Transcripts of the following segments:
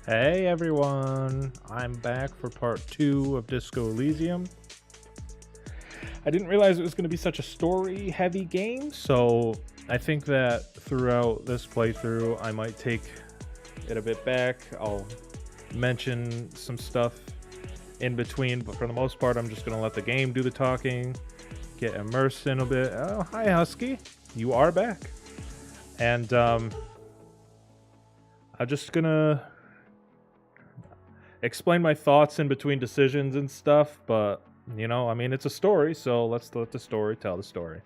Hey everyone, I'm back for part 2 of Disco Elysium. I didn't realize it was going to be such a story heavy game, so I think that throughout this playthrough I might take it a bit back. I'll mention some stuff in between, but for the most part I'm just going to let the game do the talking, get immersed in a bit. Oh, hi Husky, you are back. And I'm just going to explain my thoughts in between decisions and stuff, but I mean, it's a story, so let's let the story tell the story.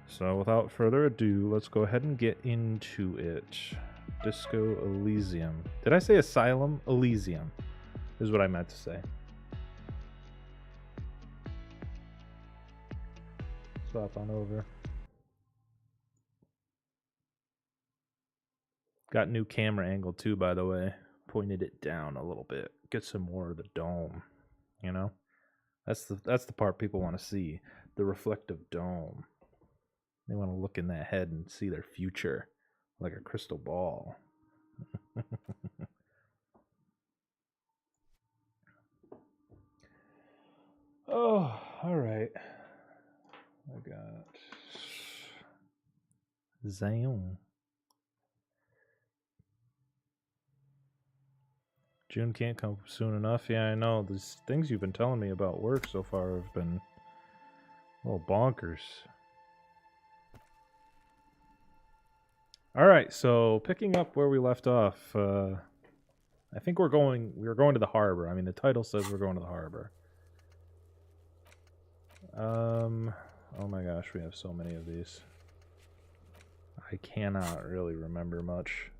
So without further ado, let's go ahead and get into it. Disco Elysium. Did I say Asylum? Elysium is what I meant to say. Swap on over. Got new camera angle too, by the way. Pointed it down a little bit. Get some more of the dome, you know? That's the part people want to see. The reflective dome. They want to look in that head and see their future like a crystal ball. Oh, all right. I got Zion. June can't come soon enough. Yeah, I know. These things you've been telling me about work so far have been a little bonkers. All right, so picking up where we left off, I think we were going to the harbor. I mean, the title says we're going to the harbor. Oh my gosh, we have so many of these. I cannot really remember much.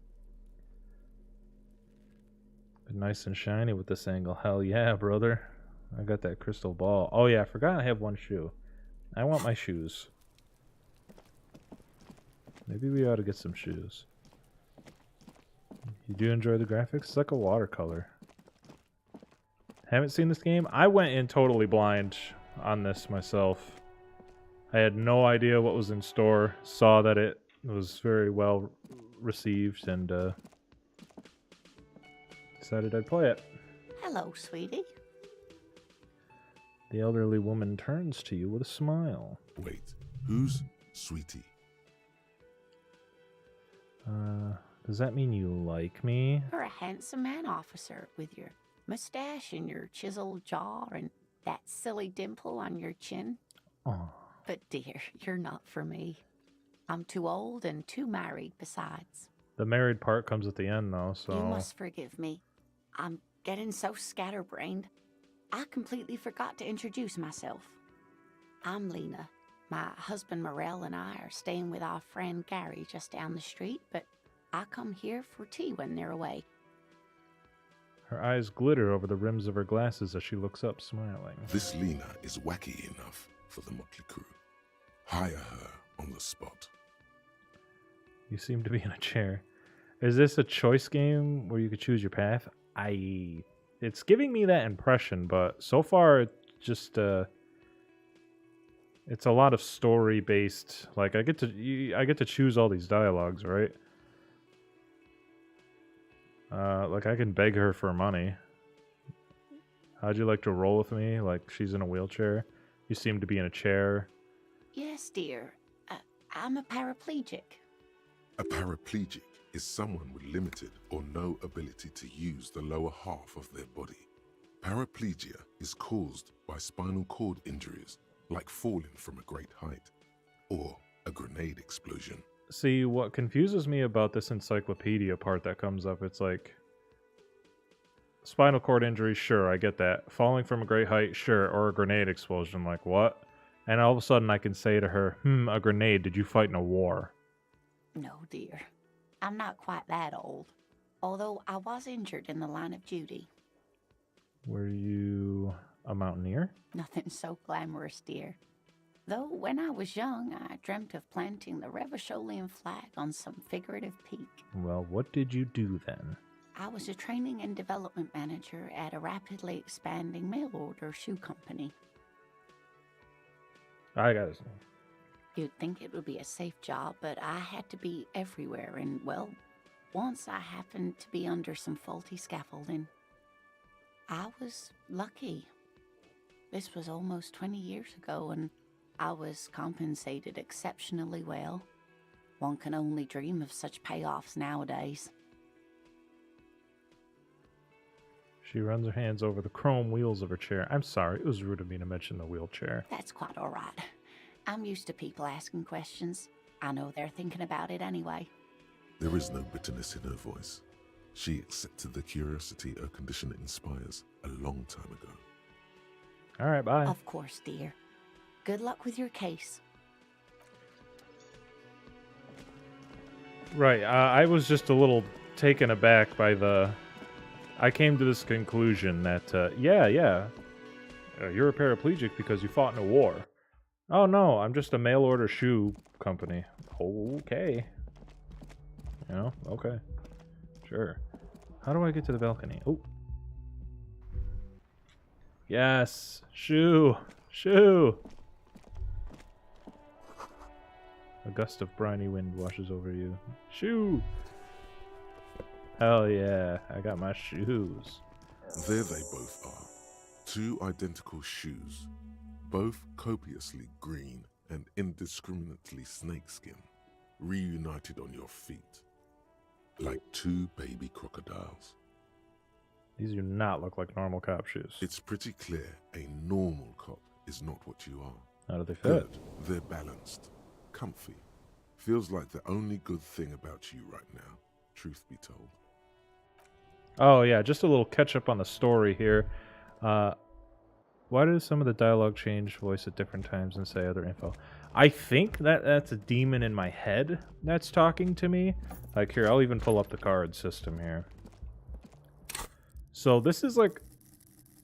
But nice and shiny with this angle. Hell yeah, brother. I got that crystal ball. Oh yeah, I forgot I have one shoe. I want my shoes. Maybe we ought to get some shoes. You do enjoy the graphics? It's like a watercolor. Haven't seen this game? I went in totally blind on this myself. I had no idea what was in store. Saw that it was very well received and decided I'd play it. Hello, sweetie. The elderly woman turns to you with a smile. Wait, who's Sweetie? Does that mean you like me? You're a handsome man, officer, with your mustache and your chiseled jaw and that silly dimple on your chin. Oh, But, dear, you're not for me. I'm too old and too married, besides. the married part comes at the end, though, so... You must forgive me. I'm getting so scatterbrained. I completely forgot to introduce myself. I'm Lena. My husband Morel and I are staying with our friend Gary just down the street, but I come here for tea when they're away. Her eyes glitter over the rims of her glasses as she looks up, smiling. This Lena is wacky enough for the motley crew. Hire her on the spot. You seem to be in a chair. Is this a choice game where you could choose your path? It's giving me that impression, but so far it's just it's a lot of story based. Like I get to choose all these dialogues, right? Like I can beg her for money. How'd you like to roll with me? Like she's in a wheelchair. You seem to be in a chair. Yes, dear. I'm a paraplegic. A paraplegic is someone with limited or no ability to use the lower half of their body. Paraplegia is caused by spinal cord injuries, like falling from a great height, or a grenade explosion. See, what confuses me about this encyclopedia part that comes up, it's like spinal cord injury, sure, I get that. Falling from a great height, sure, or a grenade explosion, like what? And all of a sudden I can say to her, a grenade, did you fight in a war? No, dear. I'm not quite that old, although I was injured in the line of duty. Were you a mountaineer? Nothing so glamorous, dear. Though when I was young, I dreamt of planting the Revacholian flag on some figurative peak. Well, what did you do then? I was a training and development manager at a rapidly expanding mail order shoe company. I got his name. You'd think it would be a safe job, but I had to be everywhere, and, well, Once I happened to be under some faulty scaffolding. I was lucky. This was almost 20 years ago, and I was compensated exceptionally well. One can only dream of such payoffs nowadays. She runs her hands over the chrome wheels of her chair. I'm sorry, it was rude of me to mention the wheelchair. That's quite all right. I'm used to people asking questions. I know they're thinking about it anyway. There is no bitterness in her voice. She accepted the curiosity her condition inspires a long time ago. All right, bye. Of course, dear. Good luck with your case. Right, I was just a little taken aback by the... I came to this conclusion that, you're a paraplegic because you fought in a war. Oh no, I'm just a mail-order shoe company. Okay. You know, okay. Sure. How do I get to the balcony? Oh. Yes! Shoe! Shoe! A gust of briny wind washes over you. Shoe! Hell yeah, I got my shoes. There they both are. Two identical shoes, both copiously green and indiscriminately snakeskin, reunited on your feet, like two baby crocodiles. These do not look like normal cop shoes. It's pretty clear a normal cop is not what you are. How do they fit? Good, they're balanced, comfy. Feels like the only good thing about you right now, truth be told. Oh yeah, just a little catch up on the story here. Why does some of the dialogue change voice at different times and say other info? I think that's a demon in my head that's talking to me. Like here, I'll even pull up the card system here. So this is like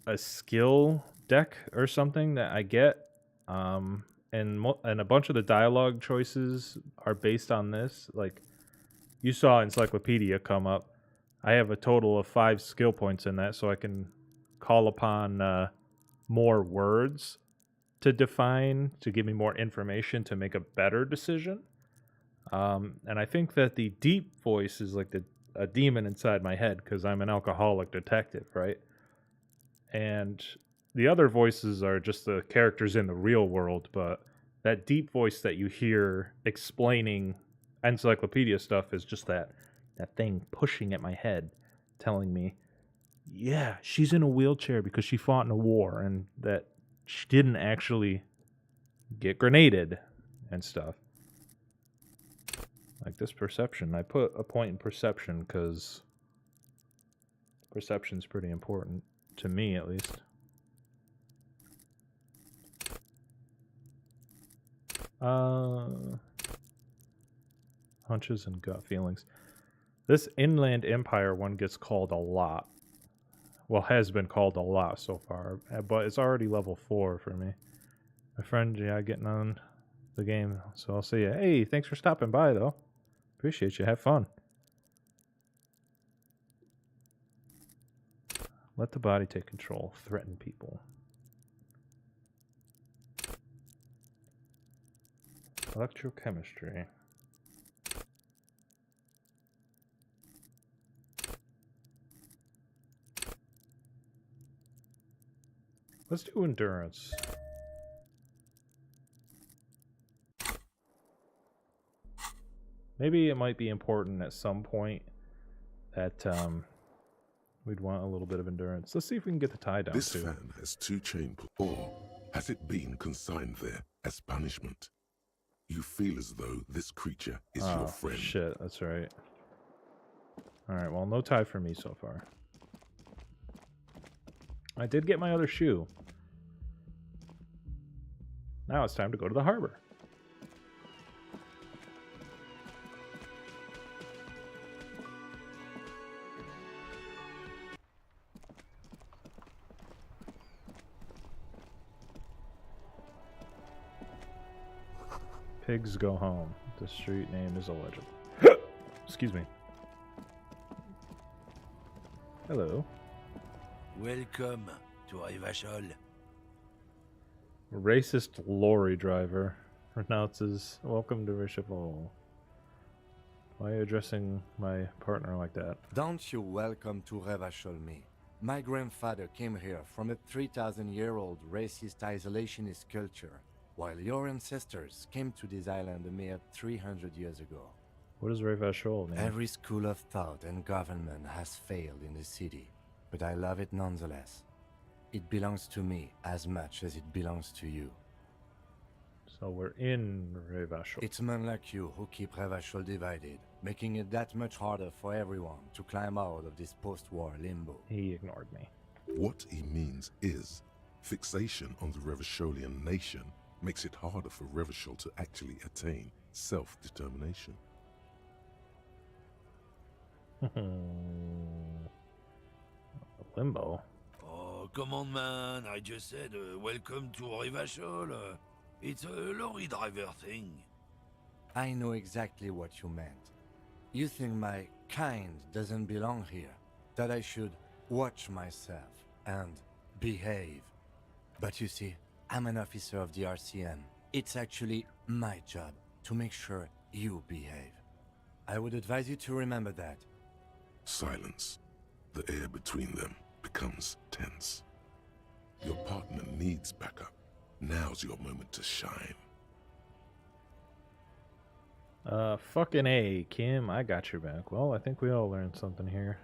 a skill deck or something that I get. And a bunch of the dialogue choices are based on this. Like you saw Encyclopedia come up. I have a total of 5 skill points in that, so I can call upon more words to define, to give me more information to make a better decision. And I think that the deep voice is like a demon inside my head because I'm an alcoholic detective, right? And the other voices are just the characters in the real world, but that deep voice that you hear explaining Encyclopedia stuff is just that thing pushing at my head, telling me, yeah, she's in a wheelchair because she fought in a war and that she didn't actually get grenaded and stuff. Like this perception. I put a point in perception because perception's pretty important, to me at least. Hunches and gut feelings. This Inland Empire one gets called a lot. Well, has been called a lot so far, but it's already level 4 for me. My friend, getting on the game, so I'll see you. Hey, thanks for stopping by, though. Appreciate you. Have fun. Let the body take control. Threaten people. Electrochemistry. Let's do endurance. Maybe it might be important at some point that we'd want a little bit of endurance. Let's see if we can get the tie down This too. fan has 2 chain or has it been consigned there as punishment? You feel as though this creature is your friend. Shit, that's right. Alright, well, no tie for me so far. I did get my other shoe. Now it's time to go to the harbor. Pigs go home. The street name is a legend. Excuse me. Hello. Welcome to Rivachol. Racist lorry driver renounces welcome to Rishapol. Why are you addressing my partner like that? Don't you welcome to Revachol me. My grandfather came here from a 3,000-year-old racist isolationist culture, while your ancestors came to this island a mere 300 years ago. What is Revachol mean? Every school of thought and government has failed in the city, but I love it nonetheless. It belongs to me as much as it belongs to you. So we're in Revachol. It's men like you who keep Revachol divided, making it that much harder for everyone to climb out of this post-war limbo. He ignored me. What he means is, fixation on the Revacholian nation makes it harder for Revachol to actually attain self-determination. Limbo. Oh, come on, man. I just said, welcome to Rivachol. It's a lorry driver thing. I know exactly what you meant. You think my kind doesn't belong here, that I should watch myself and behave. But you see, I'm an officer of the RCM. It's actually my job to make sure you behave. I would advise you to remember that. Silence. The air between them becomes tense. Your partner needs backup. Now's your moment to shine. Fucking A, Kim. I got your back. Well, I think we all learned something here.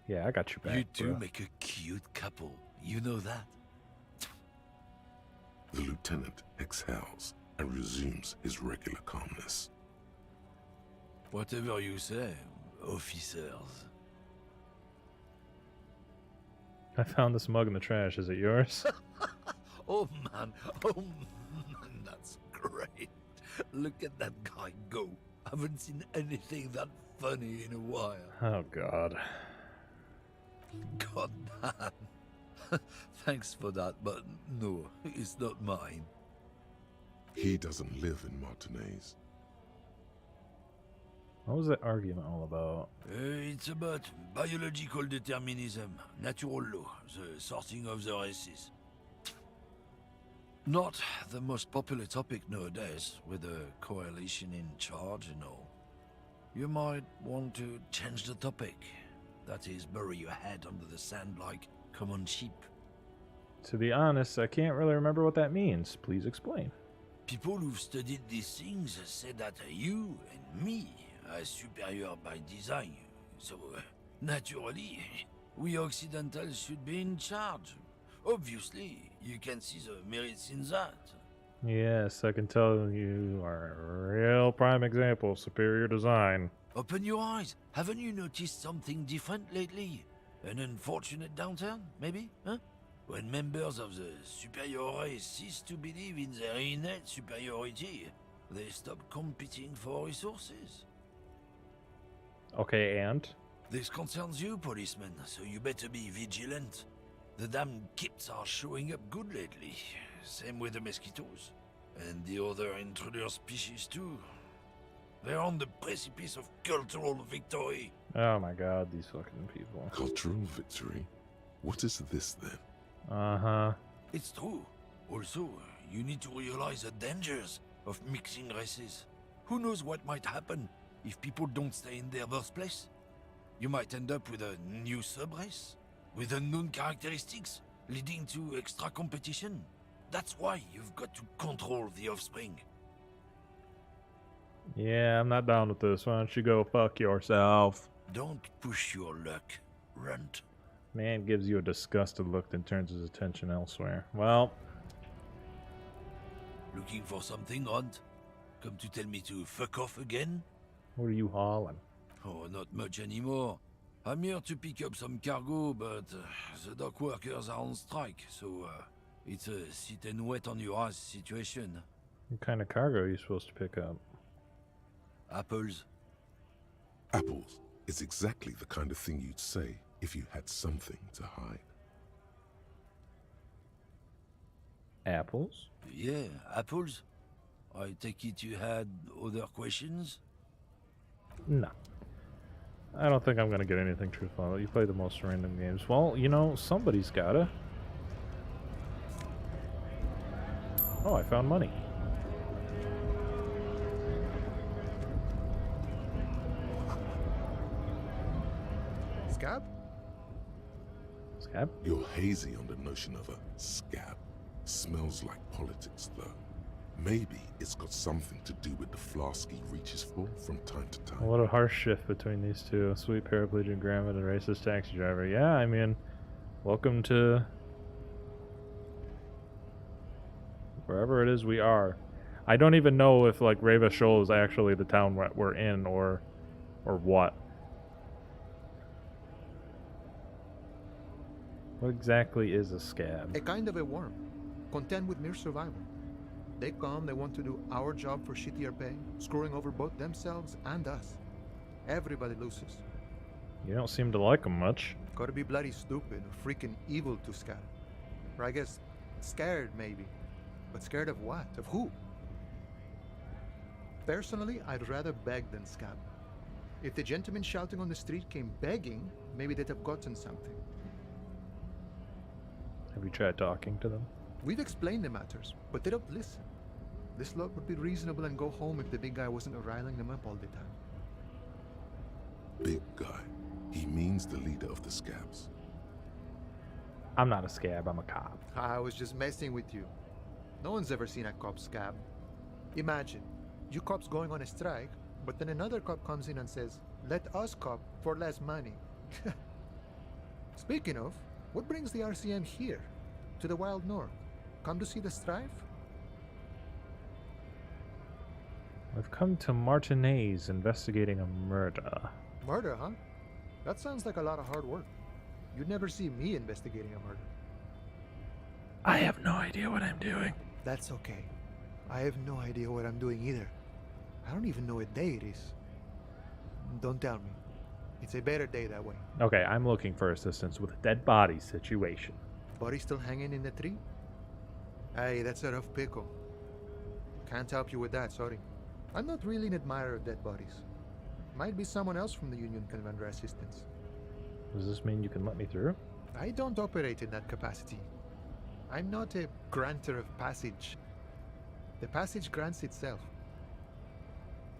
Yeah, I got your back. You do bro. make a cute couple. You know that. The lieutenant exhales and resumes his regular calmness. Whatever you say, officers. I found this mug in the trash. Is it yours? Oh man, that's great. Look at that guy go. Haven't seen anything that funny in a while. Oh, God. God damn. Thanks for that, but no, it's not mine. He doesn't live in Martinez. What was that argument all about? It's about biological determinism, natural law, the sorting of the races. Not the most popular topic nowadays, with the coalition in charge and all. You might want to change the topic. That is, bury your head under the sand like common sheep. To be honest, I can't really remember what that means. Please explain. People who've studied these things say that you and me are superior by design. So, naturally, we Occidentals should be in charge. Obviously, you can see the merits in that. Yes, I can tell you are a real prime example of superior design. Open your eyes. Haven't you noticed something different lately? An unfortunate downturn, maybe? Huh? When members of the superior race cease to believe in their innate superiority, they stop competing for resources. Okay, and? This concerns you, policeman, so you better be vigilant. The damn kips are showing up good lately. Same with the mosquitoes. And the other intruder species too. They're on the precipice of cultural victory. Oh my God, these fucking people. Cultural victory? What is this then? Uh-huh. It's true. Also, you need to realize the dangers of mixing races. Who knows what might happen if people don't stay in their birthplace? You might end up with a new sub-race, with unknown characteristics, leading to extra competition. That's why you've got to control the offspring. Yeah, I'm not down with this. Why don't you go fuck yourself? Don't push your luck, runt. Man gives you a disgusted look, then turns his attention elsewhere. Well, Looking for something, runt? Come to tell me to fuck off again? what are you hauling? Oh, not much anymore. I'm here to pick up some cargo, but the dock workers are on strike, so it's a sit and wait on your ass situation. What kind of cargo are you supposed to pick up? Apples. Apples is exactly the kind of thing you'd say if you had something to hide. Apples? Yeah, apples. I take it you had other questions? No. I don't think I'm gonna get anything truthful. You play the most random games. Well, you know, somebody's gotta. Oh, I found money. Scab? Scab? You're hazy on the notion of a scab. Smells like politics, though. Maybe it's got something to do with the flask he reaches for from time to time. What a harsh shift between these two. Sweet paraplegic grandma and racist taxi driver. Yeah, I mean, welcome to wherever it is we are. I don't even know if like Reva Shoal is actually the town we're in or what. What exactly is a scab? A kind of a worm, content with mere survival. They come, they want to do our job for shittier pay, screwing over both themselves and us. Everybody loses. You don't seem to like them much. Gotta be bloody stupid or freaking evil to scab. Or I guess scared maybe. But scared of what? Of who? Personally, I'd rather beg than scab. If the gentleman shouting on the street came begging, maybe they'd have gotten something. Have you tried talking to them? We've explained the matters, but they don't listen. This lot would be reasonable and go home if the big guy wasn't riling them up all the time. Big guy. He means the leader of the scabs. I'm not a scab, I'm a cop. I was just messing with you. No one's ever seen a cop scab. Imagine, you cops going on a strike, but then another cop comes in and says, "Let us cop for less money." Speaking of, what brings the RCM here? To the wild north? Come to see the strife? I've come to Martinez investigating a murder. Murder, huh? That sounds like a lot of hard work. You'd never see me investigating a murder. I have no idea what I'm doing. That's okay. I have no idea what I'm doing either. I don't even know what day it is. Don't tell me. It's a better day that way. Okay, I'm looking for assistance with a dead body situation. Body still hanging in the tree? Hey, that's a rough pickle. Can't help you with that, sorry. I'm not really an admirer of dead bodies. Might be someone else from the Union can render assistance. Does this mean you can let me through? I don't operate in that capacity. I'm not a granter of passage. The passage grants itself.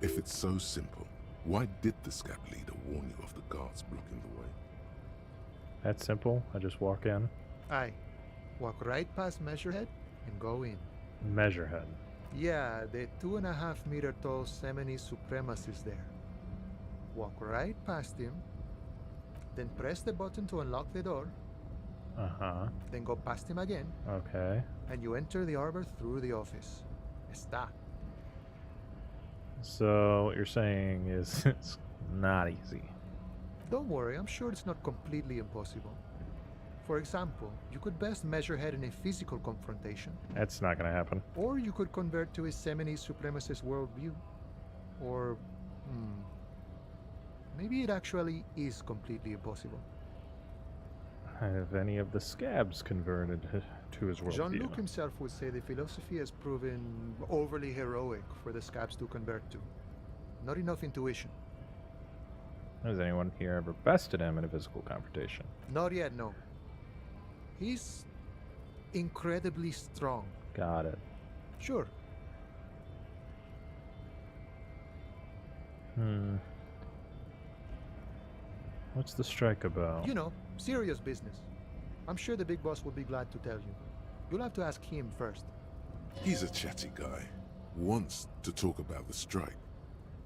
If it's so simple, why did the scab leader warn you of the guards blocking the way? That's simple. I just walk in. Aye. Walk right past Measurehead and go in. Measurehead. Yeah, the 2.5 meter tall Semini supremacist there. Walk right past him, then press the button to unlock the door, Uh-huh. then go past him again, Okay. and you enter the arbor through the office. Está. So what you're saying is it's not easy. Don't worry, I'm sure it's not completely impossible. For example, you could best Measurehead in a physical confrontation, That's not gonna happen. or you could convert to a Semini supremacist worldview. Or, maybe it actually is completely impossible. Have any of the scabs converted to his Jean-Luc worldview? himself would say the philosophy has proven overly heroic for the scabs to convert to. Not enough intuition. Has anyone here ever bested him in a physical confrontation? Not yet, no. He's incredibly strong. Got it. Sure. What's the strike about? You know, serious business. I'm sure the big boss will be glad to tell you. You'll have to ask him first. He's a chatty guy. Wants to talk about the strike.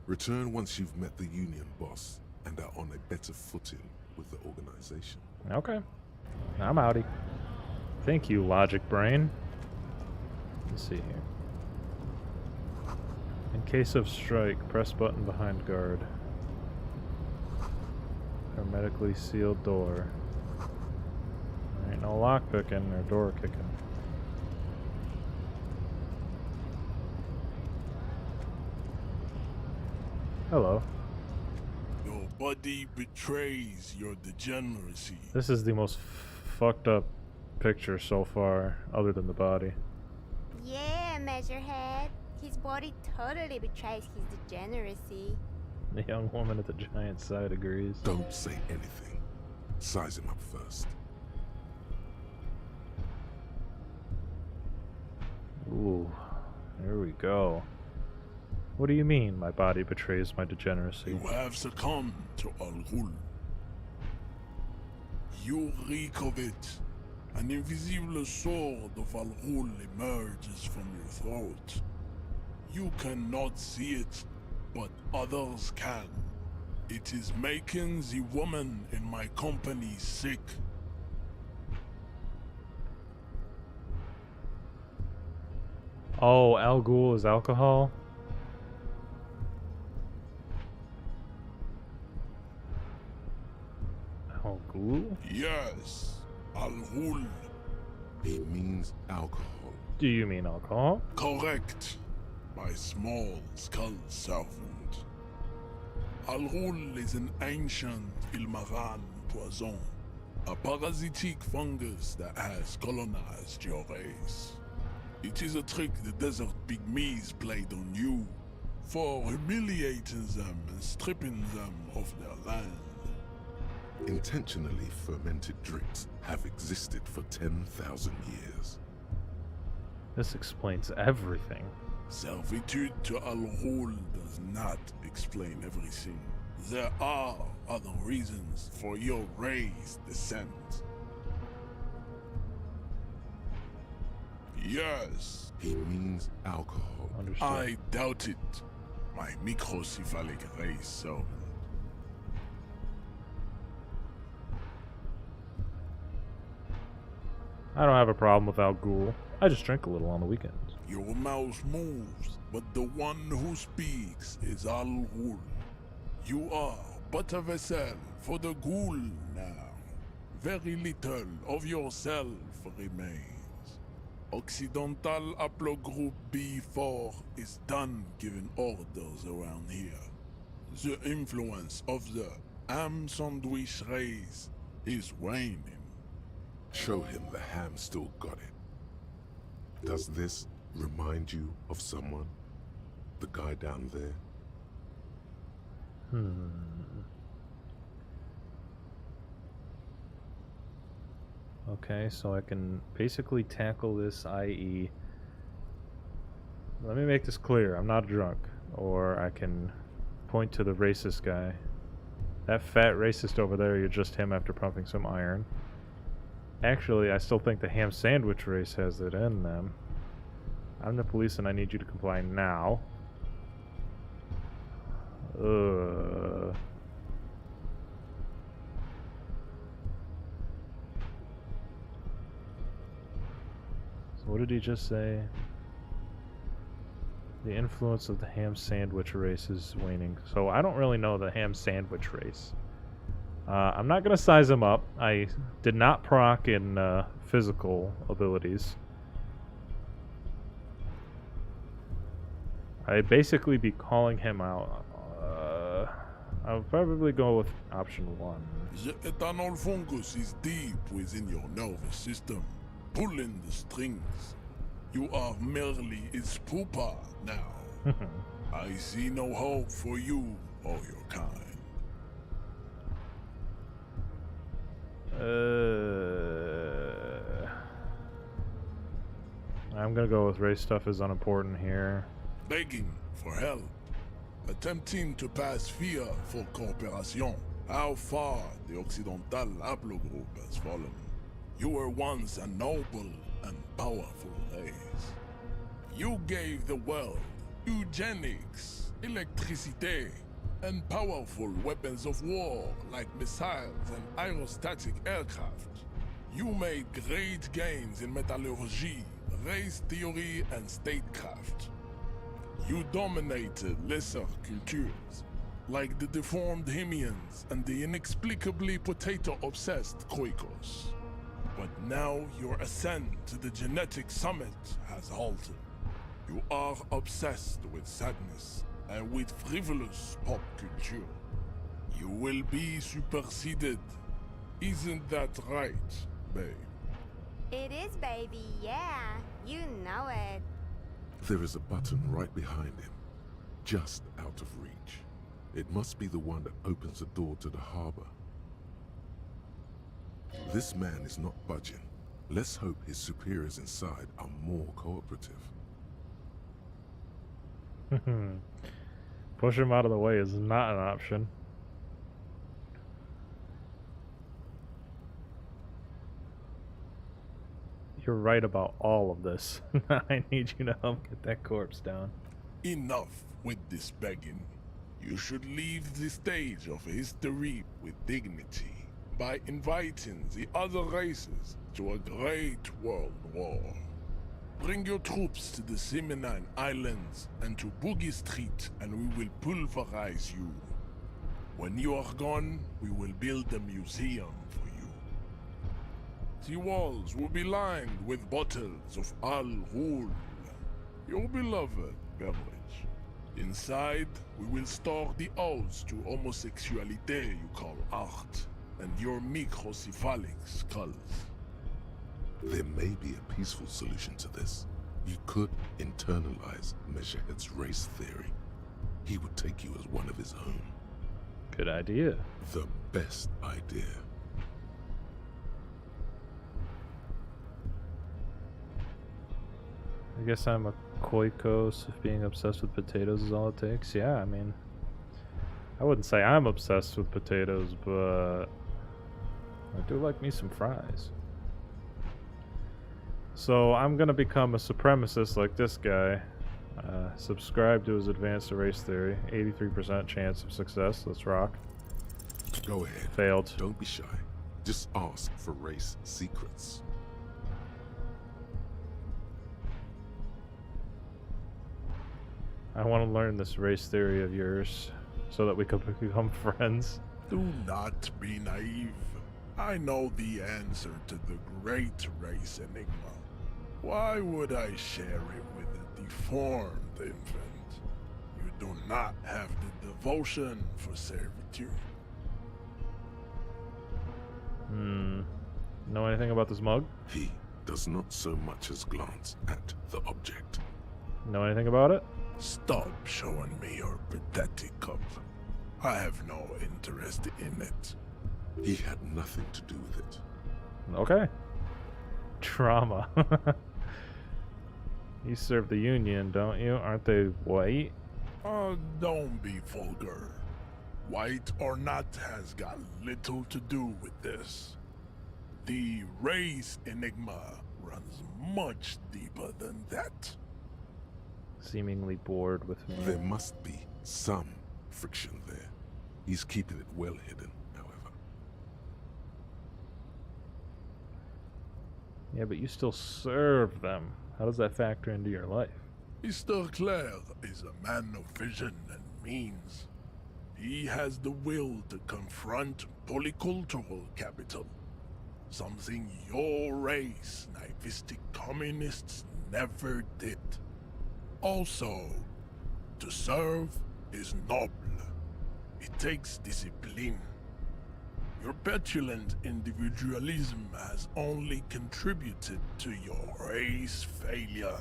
Return once you've met the union boss and are on a better footing with the organization. Okay. I'm outie. Thank you, Logic Brain. Let's see here. In case of strike, press button behind guard. Hermetically sealed door. There ain't no lock picking or door kicking. Hello. Your body betrays your degeneracy. This is the most fucked up picture so far, other than the body. Yeah, Measurehead. His body totally betrays his degeneracy. The young woman at the giant side agrees. Don't say anything. Size him up first. Ooh, there we go. What do you mean my body betrays my degeneracy? You have succumbed to Al Ghul. You reek of it. An invisible sword of Al Ghul emerges from your throat. You cannot see it, but others can. It is making the woman in my company sick. Oh, Al Ghul is alcohol? Al Ghul? Yes, Al Ghul. He means alcohol. Do you mean alcohol? Correct. My small skull servant. Al Ghul is an ancient Ilmaran poison. A parasitic fungus that has colonized your race. It is a trick the desert pygmies played on you for humiliating them and stripping them of their land. Intentionally fermented drinks have existed for 10,000 years. This explains everything. Servitude to Al Ghul does not explain everything. There are other reasons for your race descent. Yes, He means alcohol. Understood. I doubt it. My microcephalic race servant. I don't have a problem with Al Ghul. I just drink a little on the weekends. Your mouth moves, but the one who speaks is Al Ghul. You are but a vessel for the Ghul now. Very little of yourself remains. Occidental Haplogroup B4 is done giving orders around here. The influence of the ham sandwich race is waning. Show him the ham still got it. Does this remind you of someone? The guy down there? Okay, so I can basically tackle this, i.e. Let me make this clear. I'm not drunk. Or I can point to the racist guy. That fat racist over there, you're just him after pumping some iron. Actually, I still think the ham sandwich race has it in them. I'm the police and I need you to comply now. So what did he just say? The influence of the ham sandwich race is waning. So I don't really know the ham sandwich race. I'm not going to size him up. I did not proc in physical abilities. I'd basically be calling him out. I'll probably go with option 1. The ethanol fungus is deep within your nervous system, pulling the strings. You are merely its pupa now. I see no hope for you or your kind. I'm gonna go with race stuff is unimportant here. Begging for help. Attempting to pass fear for cooperation. How far the Occidental Haplogroup has fallen. You were once a noble and powerful race. You gave the world eugenics, electricity, and powerful weapons of war like missiles and aerostatic aircraft. You made great gains in metallurgy, race theory, and statecraft. You dominated lesser cultures, like the deformed Hemians and the inexplicably potato-obsessed Quakers. But now your ascent to the genetic summit has halted. You are obsessed with sadness and with frivolous pop culture. You will be superseded. Isn't that right, babe? It is, baby, yeah. You know it. There is a button right behind him, just out of reach. It must be the one that opens the door to the harbor. This man is not budging. Let's hope his superiors inside are more cooperative. Push him out of the way is not an option. You're right about all of this. I need you to help get that corpse down. Enough with this begging. You should leave the stage of history with dignity by inviting the other races to a great world war. Bring your troops to the Seminine Islands and to Boogie Street, and we will pulverize you. When you are gone, we will build a museum for you. The walls will be lined with bottles of Al Ghul, your beloved beverage. Inside, we will store the odes to homosexuality you call art, and your microcephalic skulls. There may be a peaceful solution to this. You could internalize Meshahed's race theory. He would take you as one of his own. Good idea. The best idea. I guess I'm a koikos if being obsessed with potatoes is all it takes. Yeah, I mean, I wouldn't say I'm obsessed with potatoes, but I do like me some fries. So I'm gonna become a supremacist like this guy. Subscribe to his advanced race theory. 83% chance of success. Let's rock. Go ahead. Failed. Don't be shy. Just ask for race secrets. I want to learn this race theory of yours so that we can become friends. Do not be naive. I know the answer to the great race enigma. Why would I share it with a deformed infant? You do not have the devotion for servitude. Know anything about this mug? He does not so much as glance at the object. Know anything about it? Stop showing me your pathetic cup. I have no interest in it. He had nothing to do with it. Okay. Trauma. You serve the Union, don't you? Aren't they white? Don't be vulgar. White or not has got little to do with this. The race enigma runs much deeper than that. Seemingly bored with me. There must be some friction there. He's keeping it well hidden, however. Yeah, but you still serve them. How does that factor into your life? Mr. Clare is a man of vision and means. He has the will to confront polycultural capital, something your race, naivistic communists, never did. Also, to serve is noble. It takes discipline. Your petulant individualism has only contributed to your race failure.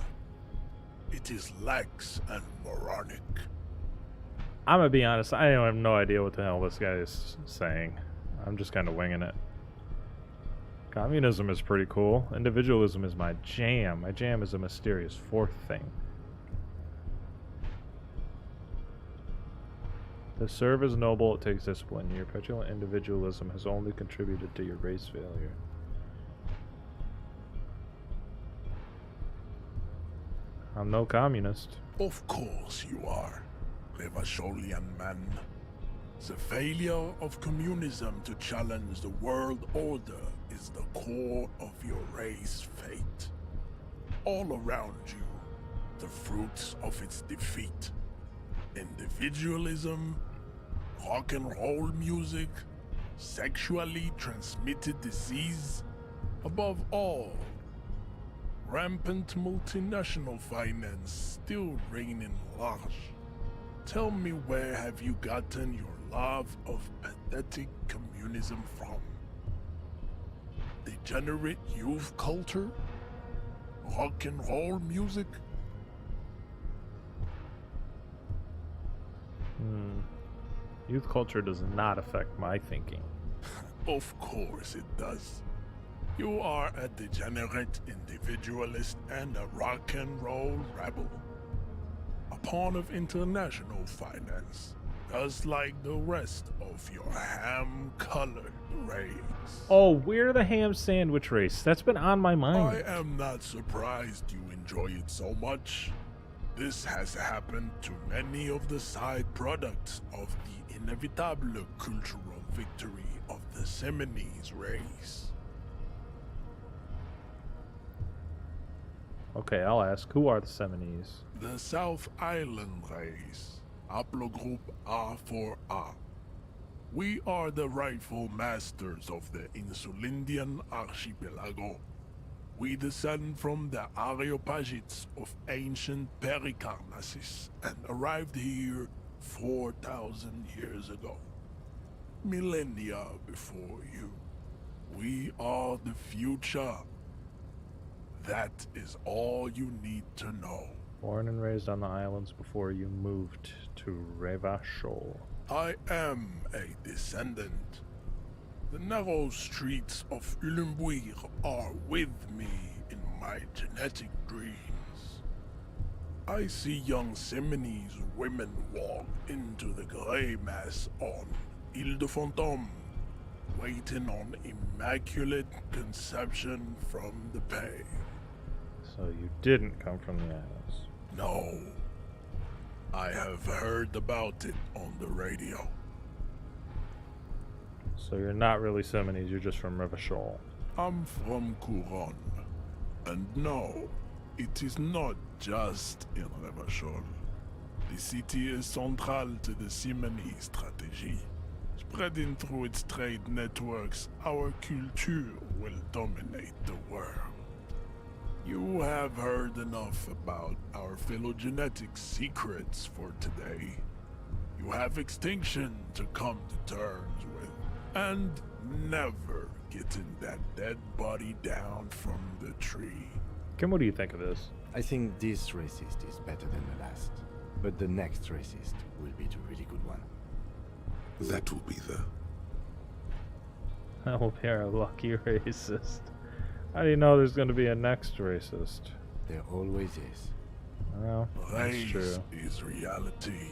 It is lax and moronic. I'm gonna be honest, I have no idea what the hell this guy is saying. I'm just kind of winging it. Communism is pretty cool. Individualism is my jam. My jam is a mysterious fourth thing. To serve is noble, it takes discipline. Your petulant individualism has only contributed to your race failure. I'm no communist. Of course you are, Revacholian man. The failure of communism to challenge the world order is the core of your race fate. All around you, the fruits of its defeat. Individualism, rock and roll music, sexually transmitted disease, above all, rampant multinational finance still reigning large. Tell me, where have you gotten your love of pathetic communism from? Degenerate youth culture? Rock and roll music? Youth culture does not affect my thinking. Of course it does. You are a degenerate individualist and a rock and roll rebel. A pawn of international finance, just like the rest of your ham-colored race. Oh, we're the ham sandwich race. That's been on my I mind. am not surprised you enjoy it so much. This has happened to many of the side products of the inevitable cultural victory of the Seminoles race. Okay, I'll ask. Who are the Seminoles? The South Island race, haplogroup A4A. We are the rightful masters of the Insulindian archipelago. We descend from the Areopagites of ancient Pericarnassus and arrived here 4,000 years ago. Millennia before you. We are the future. That is all you need to know. Born and raised on the islands before you moved to Revachol. I am a descendant. The narrow streets of Ulimbuir are with me in my genetic dreams. I see young Seminoles women walk into the grey mass on Ile de Fantôme, waiting on immaculate conception from the pay. So you didn't come from the islands. No, I have heard about it on the radio. So you're not really Seminoles, you're just from Revachol. I'm from Couronne. And no, it is not just in Revachol. The city is central to the Simony strategy. Spreading through its trade networks, our culture will dominate the world. You have heard enough about our phylogenetic secrets for today. You have extinction to come to terms with, and never getting that dead body down from the tree. Kim, what do you think of this? I think this racist is better than the last, but the next racist will be the really good one. That will be the... That will be our lucky racist. How do you know there's going to be a next racist? There always is. Well, that's Race true. is reality.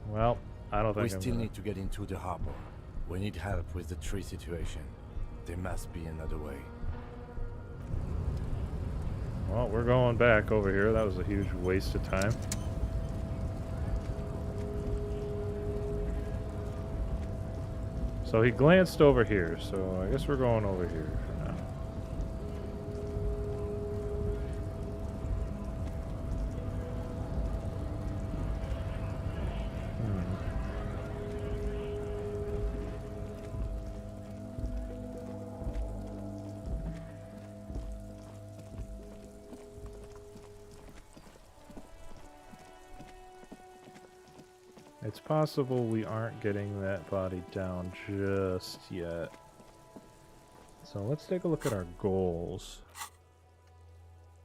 Well, I don't think We I'm still gonna- need to get into the harbor. We need help with the tree situation. There must be another way. Well, we're going back over here. That was a huge waste of time. So he glanced over here, so I guess we're going over here for now. It's possible we aren't getting that body down just yet. So let's take a look at our goals.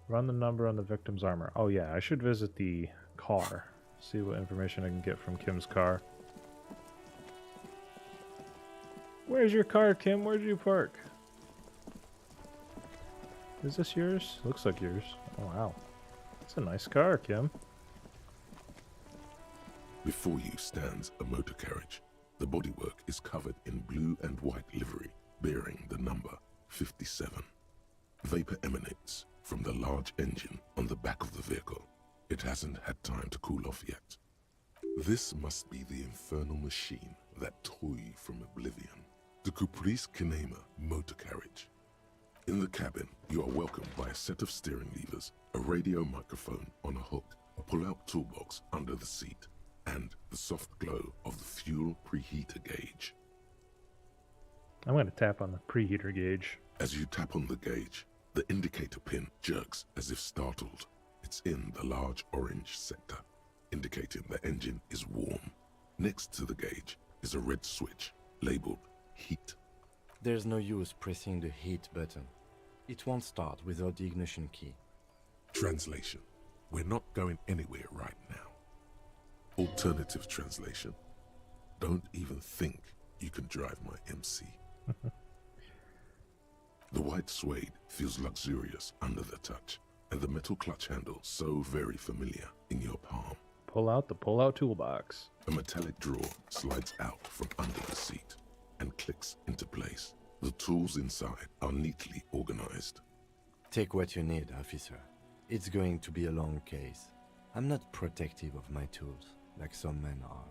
Run the number on the victim's armor. Oh yeah, I should visit the car. See what information I can get from Kim's car. Where's your car, Kim? Where'd you park? Is this yours? Looks like yours. Oh wow. It's a nice car, Kim. Before you stands a motor carriage. The bodywork is covered in blue and white livery, bearing the number 57. Vapor emanates from the large engine on the back of the vehicle. It hasn't had time to cool off yet. This must be the infernal machine that tore you from oblivion. The Caprice Kinema motor carriage. In the cabin, you are welcomed by a set of steering levers, a radio microphone on a hook, a pull-out toolbox under the seat, and the soft glow of the fuel preheater gauge. I'm going to tap on the preheater gauge. As you tap on the gauge, the indicator pin jerks as if startled. It's in the large orange sector, indicating the engine is warm. Next to the gauge is a red switch labeled heat. There's no use pressing the heat button. It won't start without the ignition key. Translation: we're not going anywhere right now. Alternative translation: don't even think you can drive my MC. The white suede feels luxurious under the touch, and the metal clutch handle so very familiar in your palm. pull out the pull-out toolbox. A metallic drawer slides out from under the seat and clicks into place. The tools inside are neatly organized. Take what you need, officer. It's going to be a long case. I'm not protective of my tools, like some men are.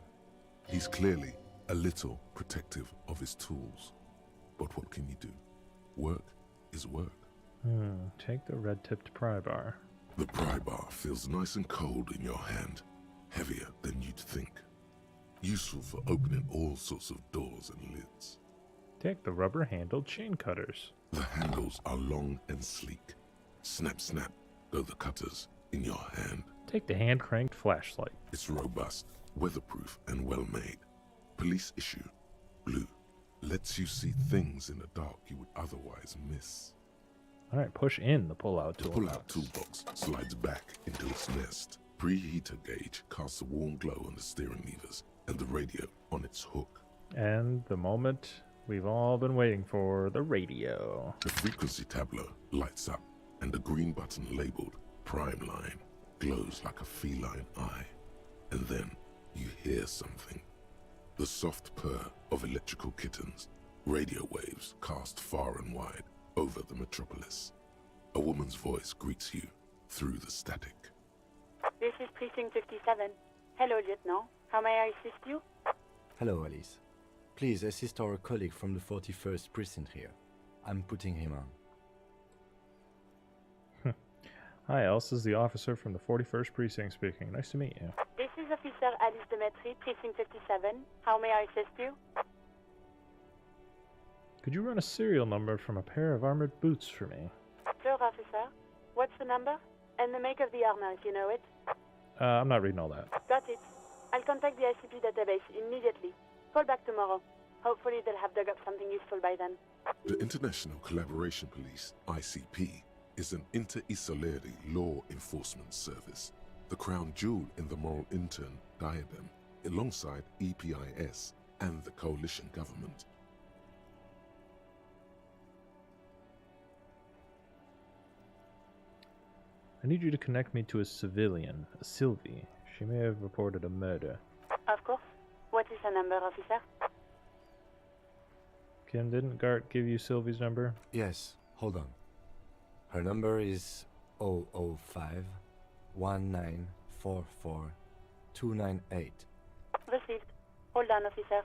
He's clearly a little protective of his tools. But what can you do? Work is work. Take the red-tipped pry bar. The pry bar feels nice and cold in your hand, heavier than you'd think. Useful for opening all sorts of doors and lids. Take the rubber-handled chain cutters. The handles are long and sleek. Snap, snap, go the cutters in your hand. Take the hand-cranked flashlight. It's robust, weatherproof, and well-made. Police issue, blue, lets you see things in the dark you would otherwise miss. All right, push in the pull-out The toolbox. pull-out toolbox slides back into its nest. Preheater gauge casts a warm glow on the steering levers and the radio on its hook. And the moment we've all been waiting for, the radio. The frequency tableau lights up, and the green button labeled Prime Line glows like a feline eye. And then you hear something. The soft purr of electrical kittens, radio waves cast far and wide over the metropolis. A woman's voice greets you through the static. This is Precinct 57. Hello, Lieutenant. How may I assist you? Hello, Alice. Please assist our colleague from the 41st Precinct here. I'm putting him on. Hi, Alice. This is the officer from the 41st Precinct speaking. Nice to meet you. This is Officer Alice Demetri, Precinct 57. How may I assist you? Could you run a serial number from a pair of armored boots for me? Sure, officer. What's the number? And the make of the armor, if you know it. I'm not reading all that. Got it. I'll contact the ICP database immediately. Call back tomorrow. Hopefully they'll have dug up something useful by then. The International Collaboration Police, ICP, is an inter-Isolari law enforcement service, the crown jewel in the moral intern diadem, alongside EPIS and the coalition government. I need you to connect me to a civilian, a Sylvie. She may have reported a murder. Of course. What is her number, officer? Kim, didn't Gart give you Sylvie's number? Yes, hold on. Her number is 005 1944 298. Received. Hold on, officer.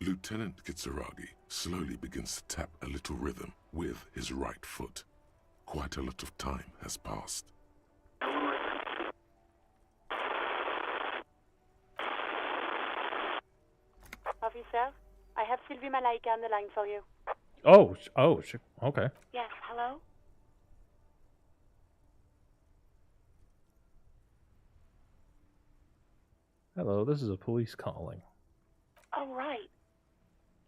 Lieutenant Kitsuragi slowly begins to tap a little rhythm with his right foot. Quite a lot of time has passed. Officer, I have Sylvie Malaika on the line for you. Okay. Yes, hello? Hello, this is a police calling. Oh, right.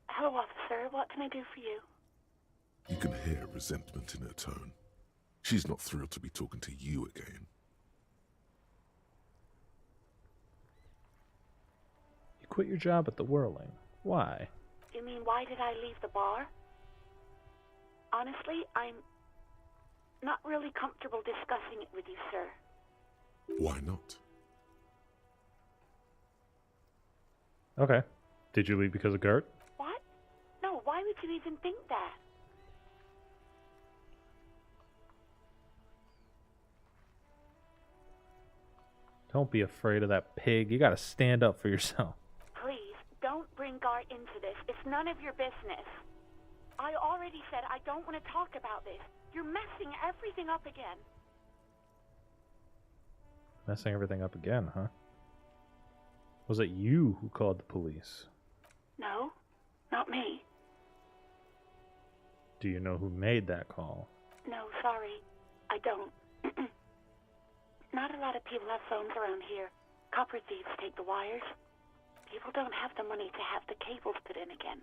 Hello, officer. What can I do for you? You can hear resentment in her tone. She's not thrilled to be talking to you again. You quit your job at the Whirling. Why? You mean, why did I leave the bar? Honestly, I'm not really comfortable discussing it with you, sir. Why not? Okay. Did you leave because of Gart? What? No, why would you even think that? Don't be afraid of that pig. You gotta stand up for yourself. Please, don't bring Gart into this. It's none of your business. I already said I don't want to talk about this. You're messing everything up again. Messing everything up again, huh? Was it you who called the police? No, not me. Do you know who made that call? No, sorry. I don't. Not a lot of people have phones around here. Copper thieves take the wires. People don't have the money to have the cables put in again.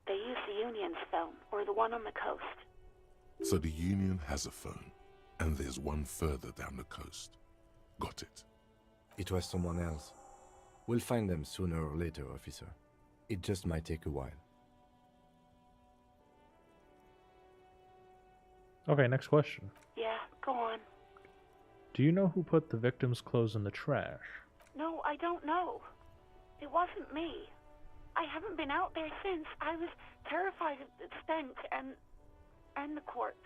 They use the Union's phone, or the one on the coast. So the Union has a phone, and there's one further down the coast. Got it. It was someone else. We'll find them sooner or later, officer. It just might take a while. Okay, next question. Yeah, go on. Do you know who put the victim's clothes in the trash? No, I don't know. It wasn't me. I haven't been out there since. I was terrified of the stench and the corpse.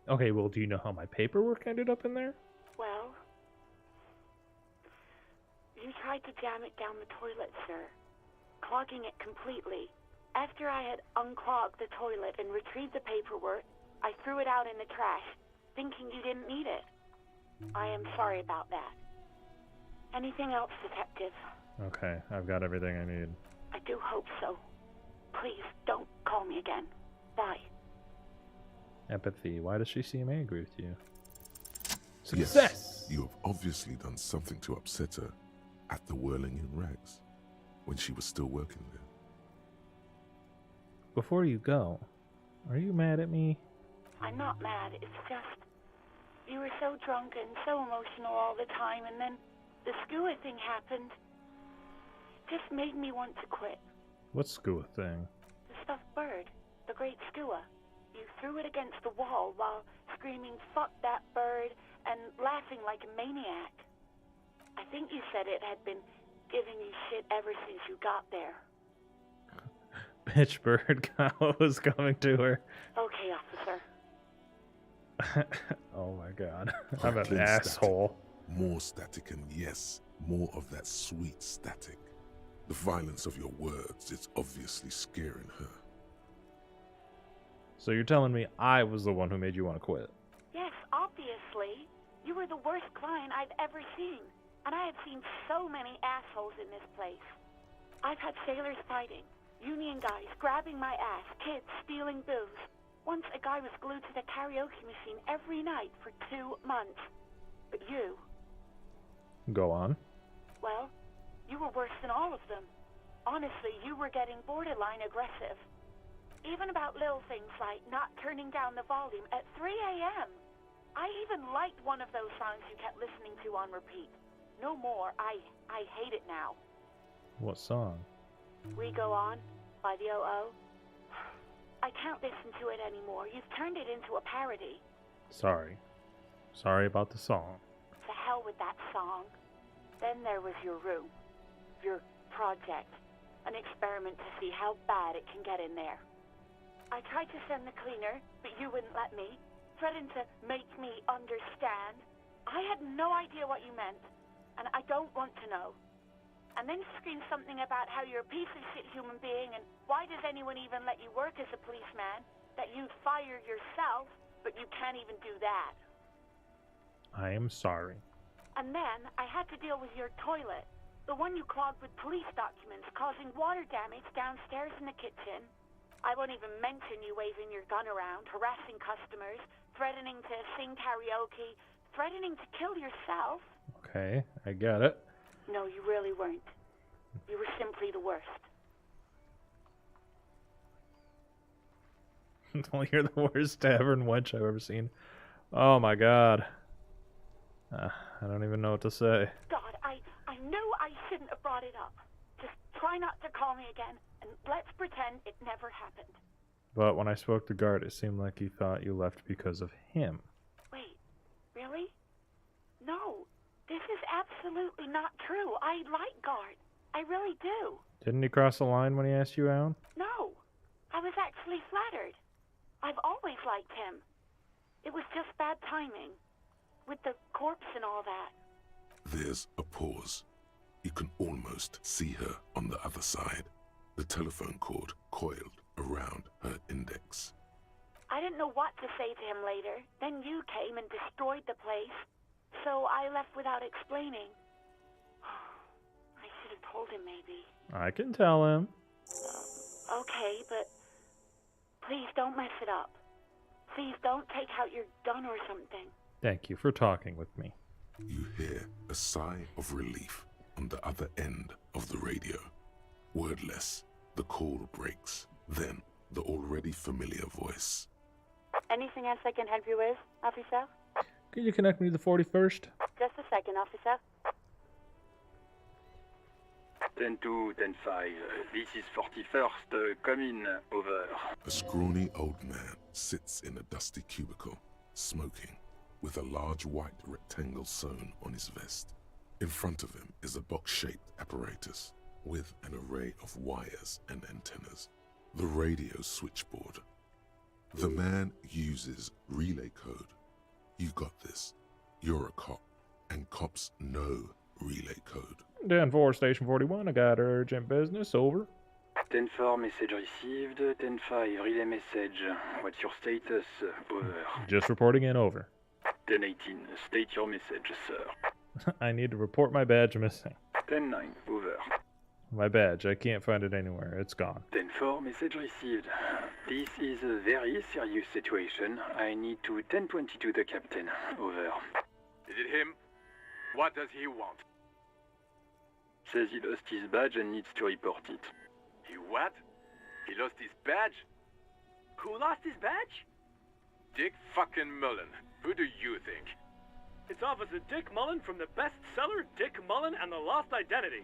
Okay, well, do you know how my paperwork ended up in there? Well, you tried to jam it down the toilet, sir, clogging it completely. After I had unclogged the toilet and retrieved the paperwork, I threw it out in the trash, thinking you didn't need it. I am sorry about that. Anything else, Detective? Okay, I've got everything I need. I do hope so. Please, don't call me again. Bye. Empathy. Why does she seem angry with you? Yes, Success! you have obviously done something to upset her at the Whirling in Rags when she was still working there. Before you go, are you mad at me? I'm not mad. It's just you were so drunk and so emotional all the time, and then the skua thing happened. It just made me want to quit. What skua thing? The stuffed bird, the great skua. You threw it against the wall while screaming, "Fuck that bird," and laughing like a maniac. I think you said it had been giving you shit ever since you got there. Bitch bird was coming to her. Okay, officer. Oh my god. Her I'm an clean asshole. Static, more static, and yes, more of that sweet static. The violence of your words is obviously scaring her. So you're telling me I was the one who made you want to quit? Yes, obviously. You were the worst client I've ever seen. And I have seen so many assholes in this place. I've had sailors fighting, union guys grabbing my ass, kids stealing booze. Once a guy was glued to the karaoke machine every night for 2 months. But you, Go on. well, you were worse than all of them. Honestly, you were getting borderline aggressive. Even about little things like not turning down the volume at 3 a.m. I even liked one of those songs you kept listening to on repeat. No more. I hate it now. What song? We Go On by the O.O. I can't listen to it anymore. You've turned it into a parody. Sorry. Sorry about the song. To hell with that song. Then there was your room. Your project. An experiment to see how bad it can get in there. I tried to send the cleaner, but you wouldn't let me. Threatened to make me understand. I had no idea what you meant, and I don't want to know. And then you screamed something about how you're a piece of shit human being, and why does anyone even let you work as a policeman? That you'd fire yourself, but you can't even do that. I am sorry. And then I had to deal with your toilet. The one you clogged with police documents, causing water damage downstairs in the kitchen. I won't even mention you waving your gun around, harassing customers, threatening to sing karaoke, threatening to kill yourself. Okay, I get it. No, you really weren't. You were simply the worst. Well, you're the worst tavern wench I've ever seen. Oh my god. I don't even know what to say. God, I knew I shouldn't have brought it up. Just try not to call me again, and let's pretend it never happened. But when I spoke to Guard, it seemed like he thought you left because of him. Wait, really? No, this is absolutely not true. I like Guard. I really do. Didn't he cross the line when he asked you out? No, I was actually flattered. I've always liked him. It was just bad timing. With the corpse and all that. There's a pause. You can almost see her on the other side. The telephone cord coiled around her index. I didn't know what to say to him later. Then you came and destroyed the place. So I left without explaining. I should have told him, maybe. I can tell him. Okay, but please don't mess it up. Please don't take out your gun or something. Thank you for talking with me. You hear a sigh of relief on the other end of the radio. Wordless, the call breaks. Then, the already familiar voice. Anything else I can help you with, officer? Can you connect me to the 41st? Just a second, officer. 10-2, 10-5. This is 41st. Come in. Over. A scrawny old man sits in a dusty cubicle, smoking, with a large white rectangle sewn on his vest. In front of him is a box-shaped apparatus with an array of wires and antennas. The radio switchboard. The man uses relay code. You got this. You're a cop, and cops know relay code. 10-4, Station 41, I got urgent business, over. 10-4, message received. 10-5, relay message. What's your status? Over. Just reporting in, over. 10-18, state your message, sir. I need to report my badge missing. 10-9, over. My badge, I can't find it anywhere, it's gone. 10-4, message received. This is a very serious situation. I need to 10-22 the captain. Over. Is it him? What does he want? Says he lost his badge and needs to report it. He what? He lost his badge? Who lost his badge? Dick fucking Mullen. Who do you think? It's Officer Dick Mullen from the bestseller Dick Mullen and the Lost Identity.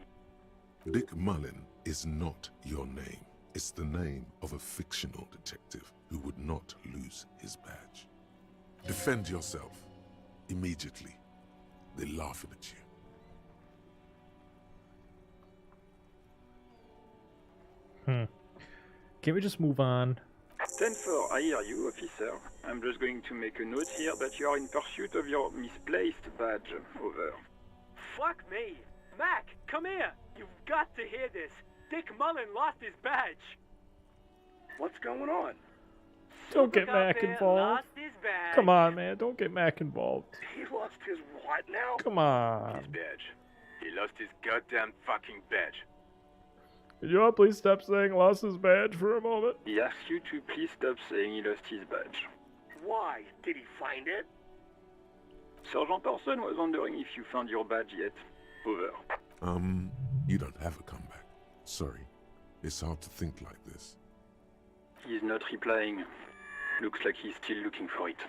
Dick Mullen is not your name. It's the name of a fictional detective who would not lose his badge. Defend yourself. Immediately. They're laughing at you. Can we just move on? 10-4, I hear you, officer. I'm just going to make a note here that you are in pursuit of your misplaced badge. Over. Fuck me. Mac, come here. You've got to hear this. Dick Mullen lost his badge. What's going on? Don't get Mac involved. Lost his badge. Come on, man, don't get Mac involved. He lost his what now? Come on. His badge. He lost his goddamn fucking badge. Could you all please stop saying lost his badge for a moment? He asks you to please stop saying he lost his badge. Why? Did he find it? Sergeant Orson was wondering if you found your badge yet. Over. You don't have a comeback. Sorry. It's hard to think like this. He's not replying. Looks like he's still looking for it.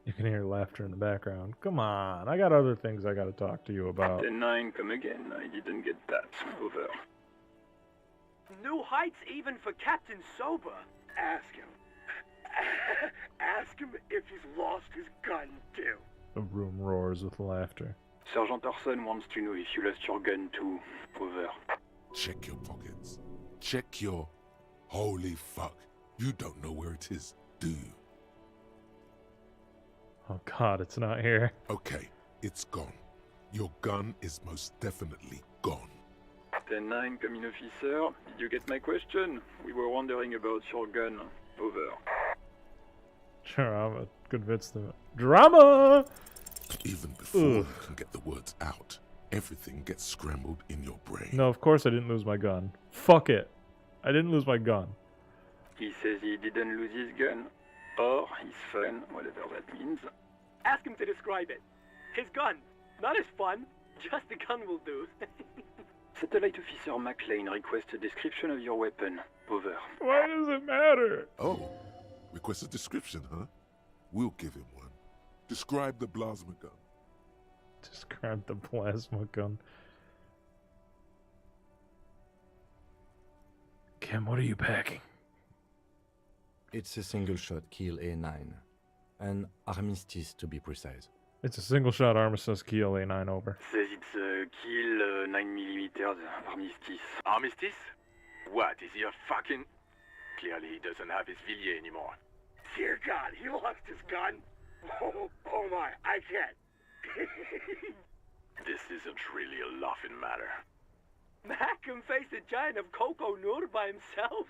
You can hear laughter in the background. Come on, I got other things I gotta talk to you about. 10-9, come again. I didn't get that. Over. New heights even for Captain Sober. Ask him. Ask him if he's lost his gun, too. The room roars with laughter. Sergeant Orson wants to know if you lost your gun too. Over. Check your pockets. Check your... Holy fuck. You don't know where it is, do you? Oh god, it's not here. Okay, it's gone. Your gun is most definitely gone. 10-9, come in, officer. Did you get my question? We were wondering about your gun. Over. Sure, I'm convinced of it. Drama! Even before you can get the words out, everything gets scrambled in your brain. No, of course I didn't lose my gun. Fuck it. I didn't lose my gun. He says he didn't lose his gun. Or his fun, whatever that means. Ask him to describe it. His gun. Not his fun. Just the gun will do. Satellite Officer McLean requests a description of your weapon. Over. Why does it matter? Oh, request a description, huh? We'll give him one. Describe the plasma gun. Describe the plasma gun. Kim, what are you packing? It's a single-shot Kiel A9. An armistice, to be precise. It's a single-shot armistice Kiel A9, over. Says it's a Kiel 9mm armistice. Armistice? What, is he a fucking... Clearly he doesn't have his Villiers anymore. Dear God, he lost his gun? Oh my, I can't. This isn't really a laughing matter. Mac can face a giant of Coco Nur by himself,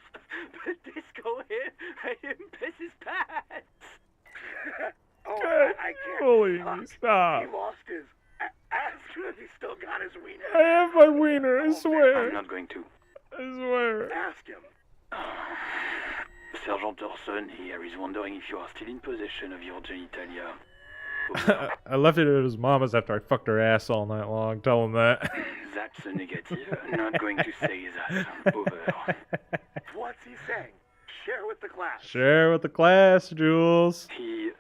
but Disco here made him piss his pants. Oh, I can't. Holy, stop. He lost his... Ask him if he still got his wiener. I have my wiener, I swear. I'm not going to. I swear. Ask him. Sergeant Orson here is wondering if you are still in possession of your genitalia. I left it at his mama's after I fucked her ass all night long. Tell him that. That's a negative. Not going to say that. Over. What's he saying? Share with the class. Share with the class, Jules. He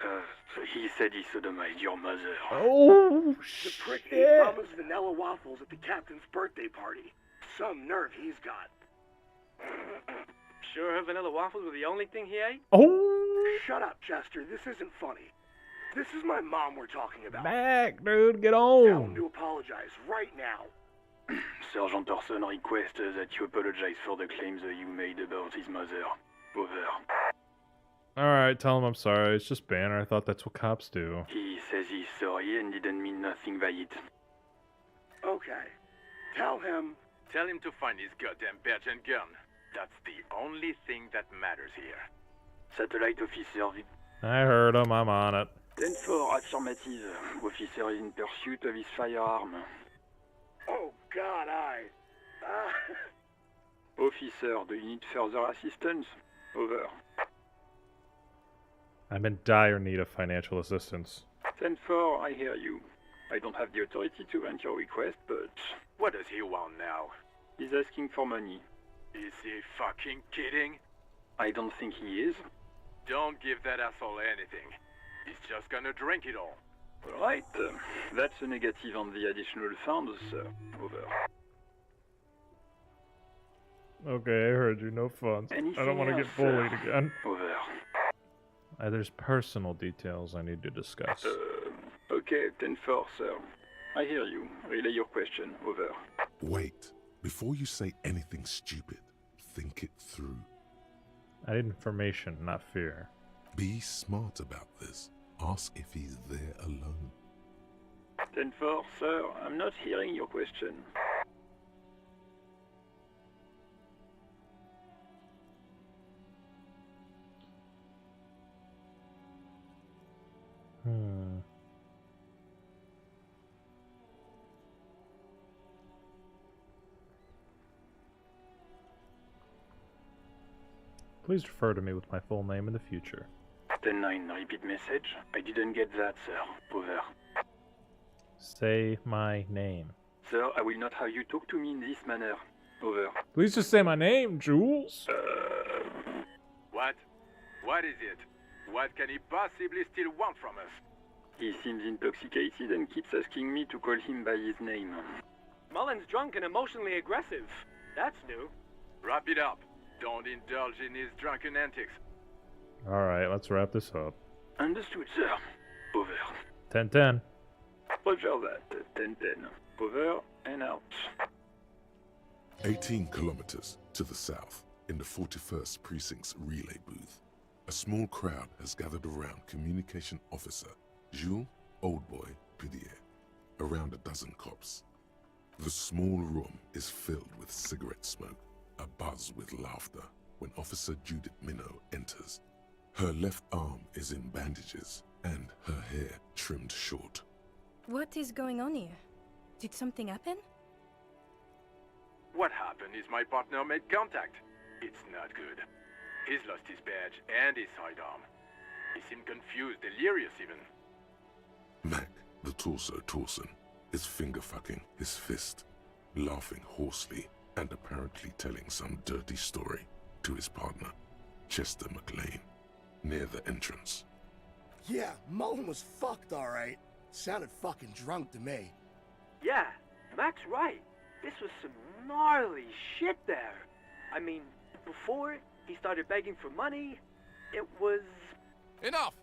said he sodomized your mother. Oh, The prick shit. ate Mama's vanilla waffles at the captain's birthday party. Some nerve he's got. Sure her vanilla waffles were the only thing he ate? Oh! Shut up, Chester. This isn't funny. This is my mom we're talking about. Mac, dude, get Tell him on! to apologize right now. Sergeant Orson requests that you apologize for the claims that you made about his mother. Over. Alright, tell him I'm sorry. It's just banner. I thought that's what cops do. He says he's sorry and didn't mean nothing by it. Okay. Tell him. Tell him to find his goddamn badge and gun. That's the only thing that matters here. Satellite officer. I heard him. I'm on it. 10-4, affirmative. Officer is in pursuit of his firearm. Oh, God, Officer, do you need further assistance? Over. I'm in dire need of financial assistance. 10-4, I hear you. I don't have the authority to grant your request, but What does he want now? he's asking for money. Is he fucking kidding? I don't think he is. Don't give that asshole anything. He's just gonna drink it all. Right, that's a negative on the additional funds, sir. Over. Okay, I heard you. No funds. I Anything don't want to else, get bullied sir? again. Over. There's personal details I need to discuss. Okay, 10-4, sir. I hear you. Relay your question. Over. Wait. Before you say anything stupid, think it through. I need information, not fear. Be smart about this. Ask if he's there alone. 10-4, sir. I'm not hearing your question. Please refer to me with my full name in the future. 10-9, repeat message. I didn't get that, sir. Over. Say my name. Sir, I will not have you talk to me in this manner. Over. Please just say my name, Jules. What? What is it? What can he possibly still want from us? He seems intoxicated and keeps asking me to call him by his name. Mullen's drunk and emotionally aggressive. That's new. Wrap it up. Don't indulge in his drunken antics. Alright, let's wrap this up. Understood, sir. Over. 10-10. Roger that. 10-10. Over and out. 18 kilometers to the south, in the 41st Precinct's relay booth, a small crowd has gathered around Communication Officer Jules Oldboy Pidier, around a dozen cops. The small room is filled with cigarette smoke, abuzz with laughter, when Officer Judith Minnow enters. Her left arm is in bandages, and her hair trimmed short. What is going on here? Did something happen? What happened is my partner made contact. It's not good. He's lost his badge and his sidearm. He seemed confused, delirious even. Mac, the torso Torson, is finger-fucking his fist, laughing hoarsely and apparently telling some dirty story to his partner, Chester McLean, near the entrance. Yeah, Mullen was fucked, alright. Sounded fucking drunk to me. Yeah, Mac's right. This was some gnarly shit there. I mean, before he started begging for money, it was... Enough!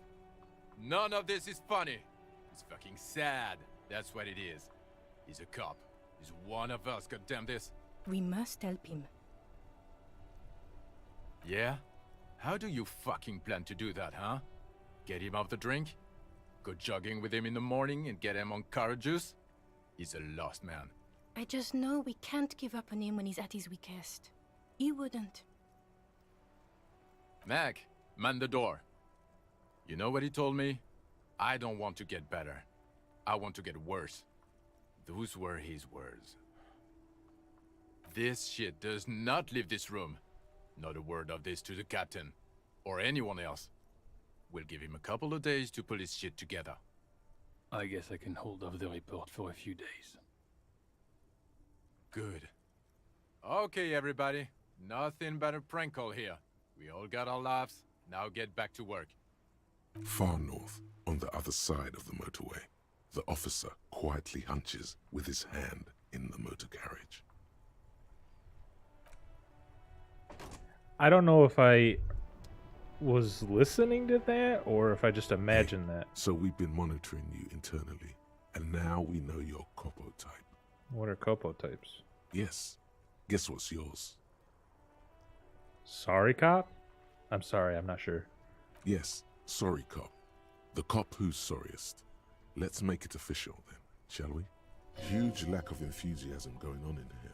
None of this is funny. It's fucking sad. That's what it is. He's a cop. He's one of us, goddamn this. We must help him. Yeah? How do you fucking plan to do that, huh? Get him off the drink? Go jogging with him in the morning and get him on carrot juice? He's a lost man. I just know we can't give up on him when he's at his weakest. He wouldn't. Mac, man the door. You know what he told me? I don't want to get better. I want to get worse. Those were his words. This shit does not leave this room. Not a word of this to the captain. Or anyone else. We'll give him a couple of days to pull his shit together. I guess I can hold off the report for a few days. Good. Okay, everybody. Nothing but a prank call here. We all got our laughs. Now get back to work. Far north, on the other side of the motorway, the officer quietly hunches with his hand in the motor carriage. I don't know if I was listening to that or if I just imagined that. So we've been monitoring you internally, and now we know your Copo type. What are Copo types? Yes. Guess what's yours? Sorry, cop? I'm sorry, I'm not sure. Yes, sorry cop. The cop who's sorriest. Let's make it official then, shall we? Huge lack of enthusiasm going on in here.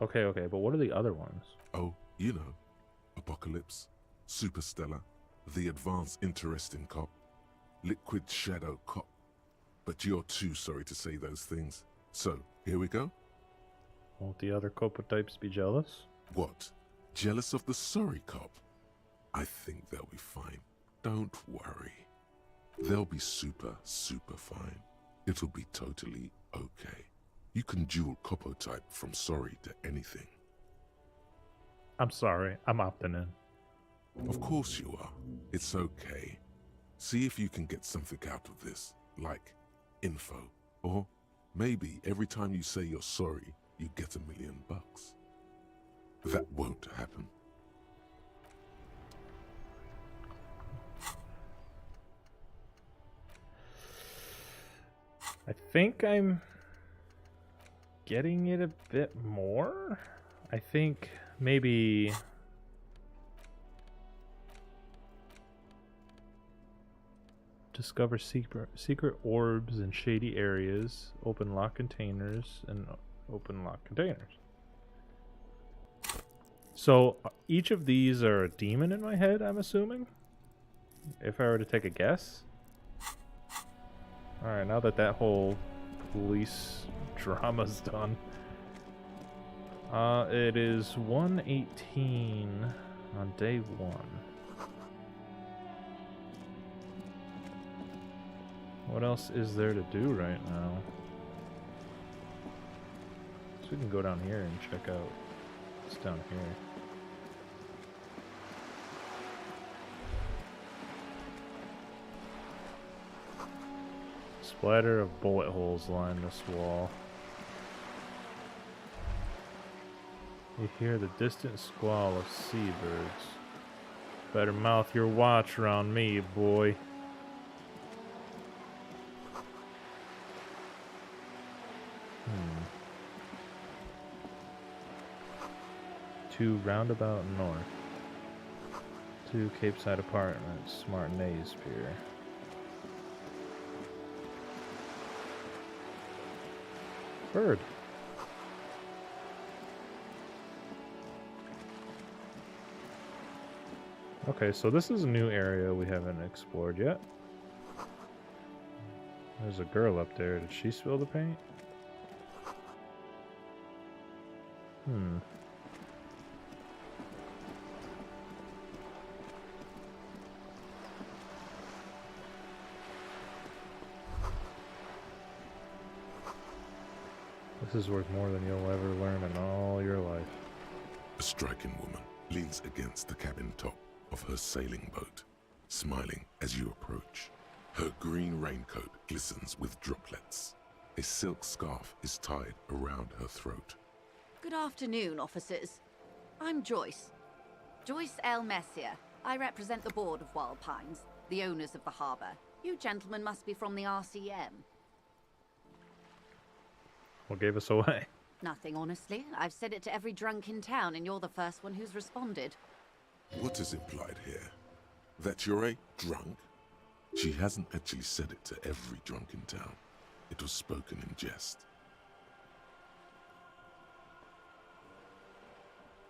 Okay, but what are the other ones? Oh, you know. Apocalypse, Superstellar, the Advanced Interesting Cop, Liquid Shadow Cop. But you're too sorry to say those things. So, here we go? Won't the other Copo types be jealous? What? Jealous of the sorry cop? I think they'll be fine. Don't worry. They'll be super fine. It'll be totally okay. You can dual Copo type from sorry to anything. I'm sorry, I'm opting in. Of course you are. It's okay. See if you can get something out of this, like info. Or maybe every time you say you're sorry, you get $1 million. That won't happen. I think I'm getting it a bit more. I think maybe discover secret orbs in shady areas, open lock containers, and open lock containers. So each of these are a demon in my head, I'm assuming, if I were to take a guess. Alright, now that that whole police drama's done. It is 1:18 on day 1. What else is there to do right now? So we can go down here and check out what's down here. Splatter of bullet holes line this wall. You hear the distant squall of seabirds. Better mouth your watch around me, boy. To Roundabout North. To Capeside Apartments, Martinez Pier. Bird. Okay, so this is a new area we haven't explored yet. There's a girl up there. Did she spill the paint? This is worth more than you'll ever learn in all your life. A striking woman leans against the cabin top of her sailing boat, smiling as you approach. Her green raincoat glistens with droplets. A silk scarf is tied around her throat. Good afternoon, officers. I'm Joyce. Joyce L. Messier. I represent the board of Wild Pines, the owners of the harbor. You gentlemen must be from the RCM. What gave us away? Nothing, honestly. I've said it to every drunk in town, and you're the first one who's responded. What is implied here? That you're a drunk? She hasn't actually said it to every drunk in town. It was spoken in jest.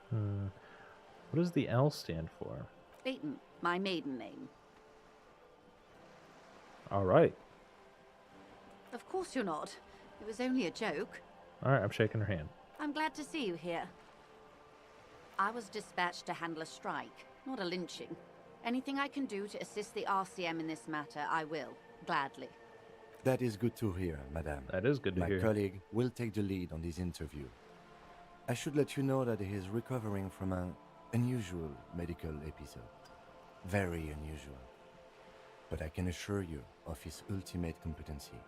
What does the L stand for? Leighton, my maiden name. Alright. Of course you're not. It was only a joke. Alright, I'm shaking her hand. I'm glad to see you here. I was dispatched to handle a strike, not a lynching. Anything I can do to assist the RCM in this matter, I will. Gladly. That is good to hear, madame. That is good to hear. My colleague will take the lead on this interview. I should let you know that he is recovering from an unusual medical episode. Very unusual. But I can assure you of his ultimate competency.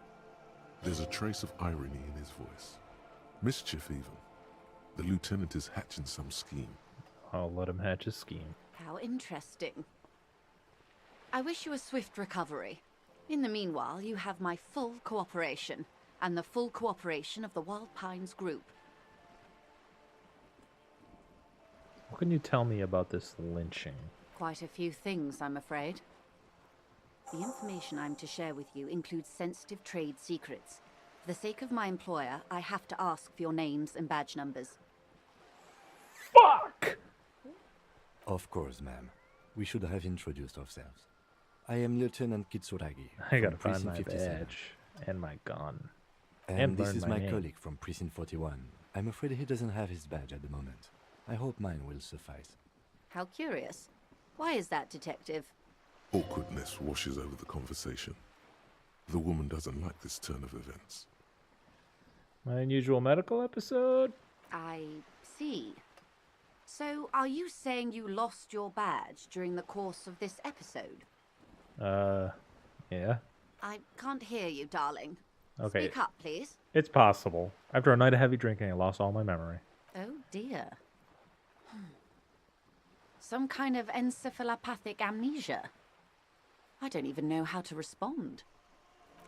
There's a trace of irony in his voice. Mischief, even. The lieutenant is hatching some scheme. I'll let him hatch his scheme. How interesting. I wish you a swift recovery. In the meanwhile, you have my full cooperation, and the full cooperation of the Wild Pines group. What can you tell me about this lynching? Quite a few things, I'm afraid. The information I'm to share with you includes sensitive trade secrets. For the sake of my employer, I have to ask for your names and badge numbers. Fuck! Of course, ma'am. We should have introduced ourselves. I am Lieutenant Kitsuragi. I gotta from find Precinct my 57. badge and my gun. And this learn is my my name. colleague from Precinct 41. I'm afraid he doesn't have his badge at the moment. I hope mine will suffice. How curious. Why is that, Detective? Awkwardness washes over the conversation. The woman doesn't like this turn of events. My unusual medical episode? I see. So, are you saying you lost your badge during the course of this episode? Yeah. I can't hear you, darling. Okay. Speak up, please. It's possible. After a night of heavy drinking, I lost all my memory. Oh, dear. Some kind of encephalopathic amnesia. I don't even know how to respond.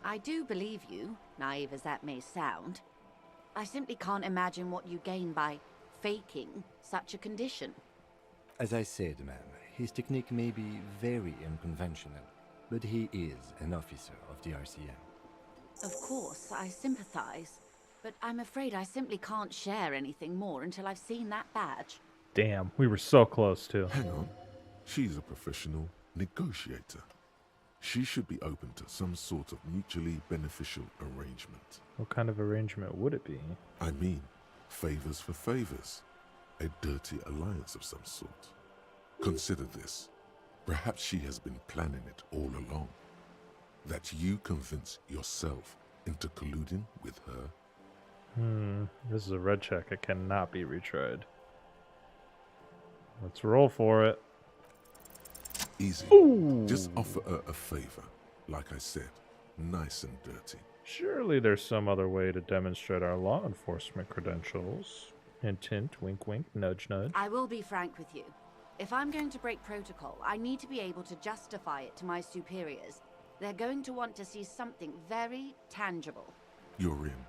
I do believe you, naive as that may sound. I simply can't imagine what you gain by faking such a condition. As I said, ma'am, his technique may be very unconventional, but he is an officer of the RCM. Of course, I sympathize, but I'm afraid I simply can't share anything more until I've seen that badge. Damn, we were so close to. Hang on. She's a professional negotiator. She should be open to some sort of mutually beneficial arrangement. What kind of arrangement would it be? I mean, favors for favors. A dirty alliance of some sort. Consider this. Perhaps she has been planning it all along. That you convince yourself into colluding with her. This is a red check. It cannot be retried. Let's roll for it. Easy. Ooh. Just offer her a favor. Like I said, nice and dirty. Surely there's some other way to demonstrate our law enforcement credentials. Hint, hint, wink, wink, nudge, nudge. I will be frank with you. If I'm going to break protocol, I need to be able to justify it to my superiors. They're going to want to see something very tangible. You're in,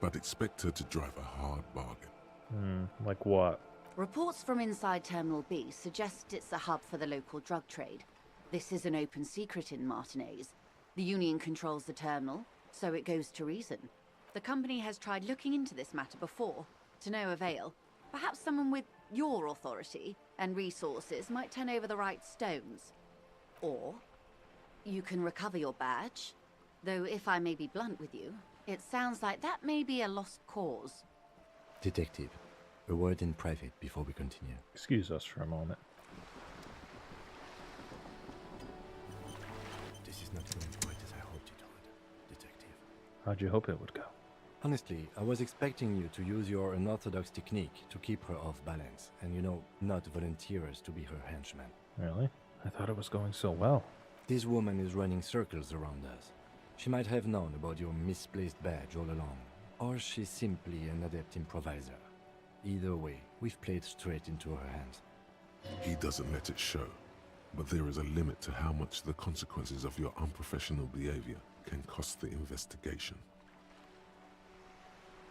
but expect her to drive a hard bargain. Like what? Reports from inside Terminal B suggest it's a hub for the local drug trade. This is an open secret in Martinez. The Union controls the terminal, so it goes to reason. The company has tried looking into this matter before, to no avail. Perhaps someone with your authority and resources might turn over the right stones. Or you can recover your badge, though if I may be blunt with you, it sounds like that may be a lost cause. Detective, a word in private before we continue. Excuse us for a moment. This is not going quite as I hoped it would, Detective. How'd you hope it would go? Honestly, I was expecting you to use your unorthodox technique to keep her off balance, and not volunteer us to be her henchman. Really? I thought it was going so well. This woman is running circles around us. She might have known about your misplaced badge all along, or she's simply an adept improviser. Either way, we've played straight into her hands. He doesn't let it show, but there is a limit to how much the consequences of your unprofessional behavior can cost the investigation.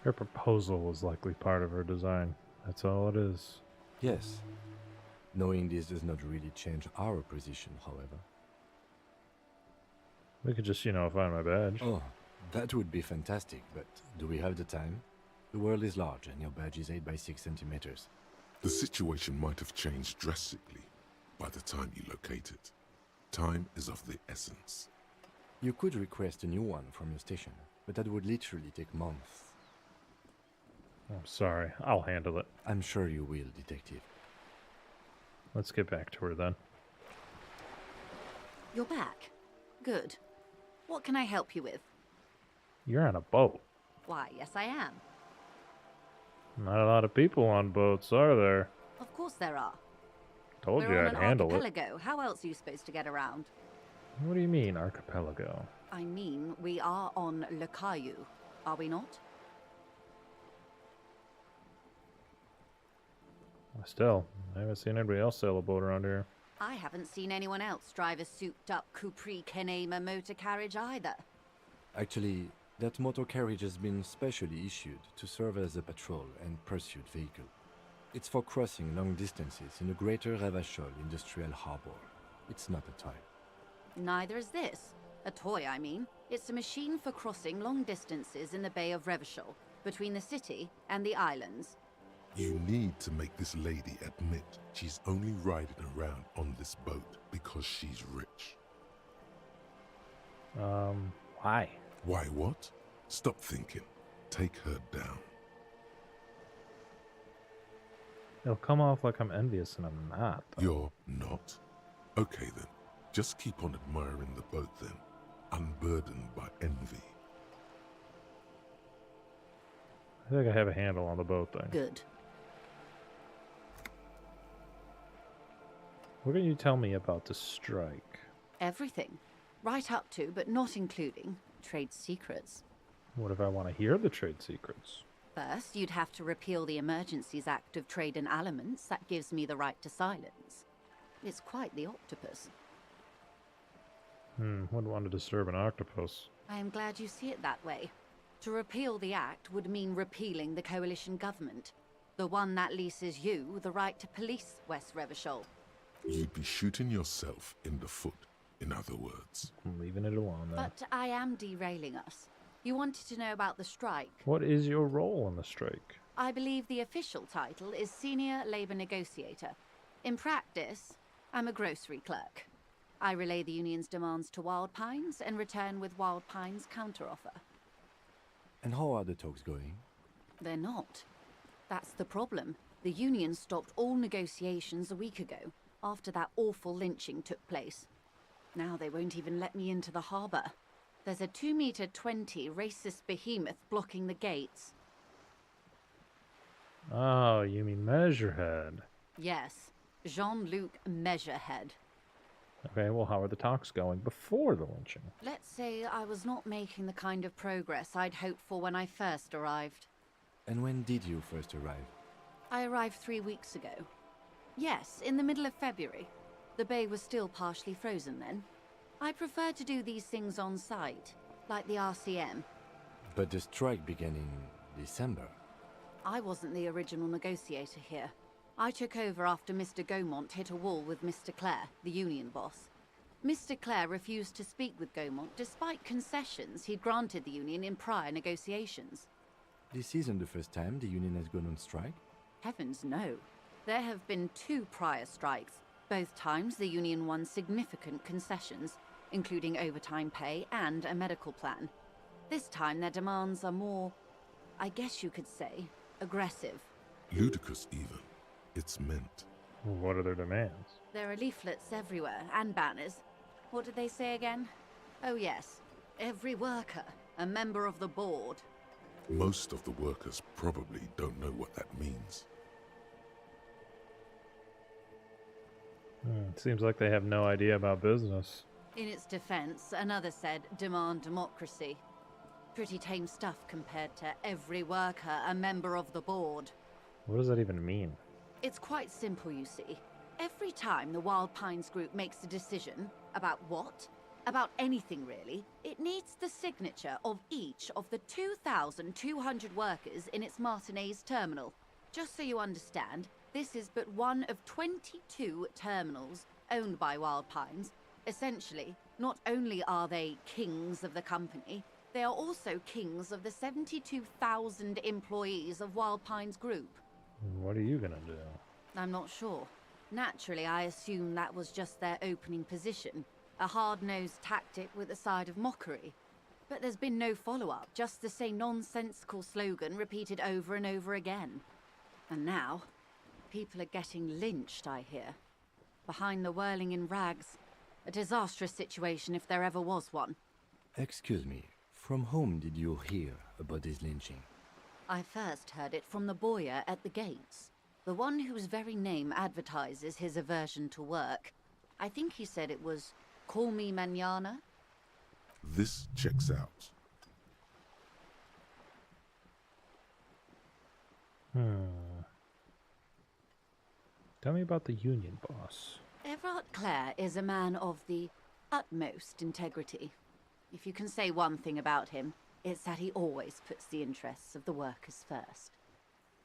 Her proposal was likely part of her design. That's all it is. Yes. Knowing this does not really change our position, however. We could just, find my badge. Oh, that would be fantastic, but do we have the time? The world is large and your badge is 8 by 6 centimeters. The situation might have changed drastically by the time you locate it. Time is of the essence. You could request a new one from your station, but that would literally take months. I'm sorry. I'll handle it. I'm sure you will, Detective. Let's get back to her then. You're back. Good. What can I help you with? You're on a boat. Why, yes I am. Not a lot of people on boats, are there? Of course there are. Told We're you on I'd an handle it. archipelago. How else are you supposed to get around? What do you mean, archipelago? I mean, we are on Le Caillou, are we not? Still, I haven't seen anybody else sail a boat around here. I haven't seen anyone else drive a souped-up Capri Kenema motor carriage either. Actually, that motor carriage has been specially issued to serve as a patrol and pursuit vehicle. It's for crossing long distances in the greater Revachol industrial harbor. It's not a toy. Neither is this. A toy, I mean. It's a machine for crossing long distances in the Bay of Revachol, between the city and the islands. You need to make this lady admit she's only riding around on this boat because she's rich. Why? Why what? Stop thinking. Take her down. It'll come off like I'm envious, and I'm not. You're not? Okay then. Just keep on admiring the boat then, unburdened by envy. I think I have a handle on the boat thing. Good. What can you tell me about the strike? Everything. Right up to, but not including, trade secrets. What if I want to hear the trade secrets? First, you'd have to repeal the Emergencies Act of Trade in Aliments that gives me the right to silence. It's quite the octopus. Wouldn't want to disturb an octopus. I am glad you see it that way. To repeal the act would mean repealing the coalition government, the one that leases you the right to police West Revachol. You'd be shooting yourself in the foot, in other words. I'm leaving it alone then. But I am derailing us. You wanted to know about the strike. What is your role in the strike? I believe the official title is Senior Labor Negotiator. In practice, I'm a grocery clerk. I relay the union's demands to Wild Pines and return with Wild Pines' counteroffer. And how are the talks going? They're not. That's the problem. The union stopped all negotiations a week ago, after that awful lynching took place. Now they won't even let me into the harbour. There's a 2-meter 20 racist behemoth blocking the gates. Oh, you mean Measurehead. Yes, Jean-Luc Measurehead. Okay, well, how are the talks going before the lynching? Let's say I was not making the kind of progress I'd hoped for when I first arrived. And when did you first arrive? I arrived 3 weeks ago. Yes, in the middle of February. The bay was still partially frozen then. I prefer to do these things on site, like the RCM. But the strike began in December. I wasn't the original negotiator here. I took over after Mr. Gaumont hit a wall with Mr. Clare, the union boss. Mr. Clare refused to speak with Gaumont despite concessions he'd granted the union in prior negotiations. This isn't the first time the union has gone on strike? Heavens no. There have been 2 prior strikes. Both times the union won significant concessions, including overtime pay and a medical plan. This time their demands are more, I guess you could say, aggressive. Ludicrous even. It's meant. What are their demands? There are leaflets everywhere, and banners. What did they say again? Oh yes, every worker, a member of the board. Most of the workers probably don't know what that means. Seems like they have no idea about business. In its defense, another said, demand democracy. Pretty tame stuff compared to every worker, a member of the board. What does that even mean? It's quite simple, you see. Every time the Wild Pines group makes a decision, about what? About anything really, it needs the signature of each of the 2,200 workers in its Martinez terminal. Just so you understand, this is but one of 22 terminals owned by Wild Pines. Essentially, not only are they kings of the company, they are also kings of the 72,000 employees of Wild Pines Group. What are you gonna do? I'm not sure. Naturally, I assume that was just their opening position, a hard-nosed tactic with a side of mockery. But there's been no follow-up, just the same nonsensical slogan repeated over and over again. And now, people are getting lynched, I hear. Behind the whirling in rags. A disastrous situation if there ever was one. Excuse me, from whom did you hear about this lynching? I first heard it from the bowyer at the gates. The one whose very name advertises his aversion to work. I think he said it was, "Call me mañana." This checks out. Tell me about the Union boss. Everard Clare is a man of the utmost integrity. If you can say one thing about him, it's that he always puts the interests of the workers first.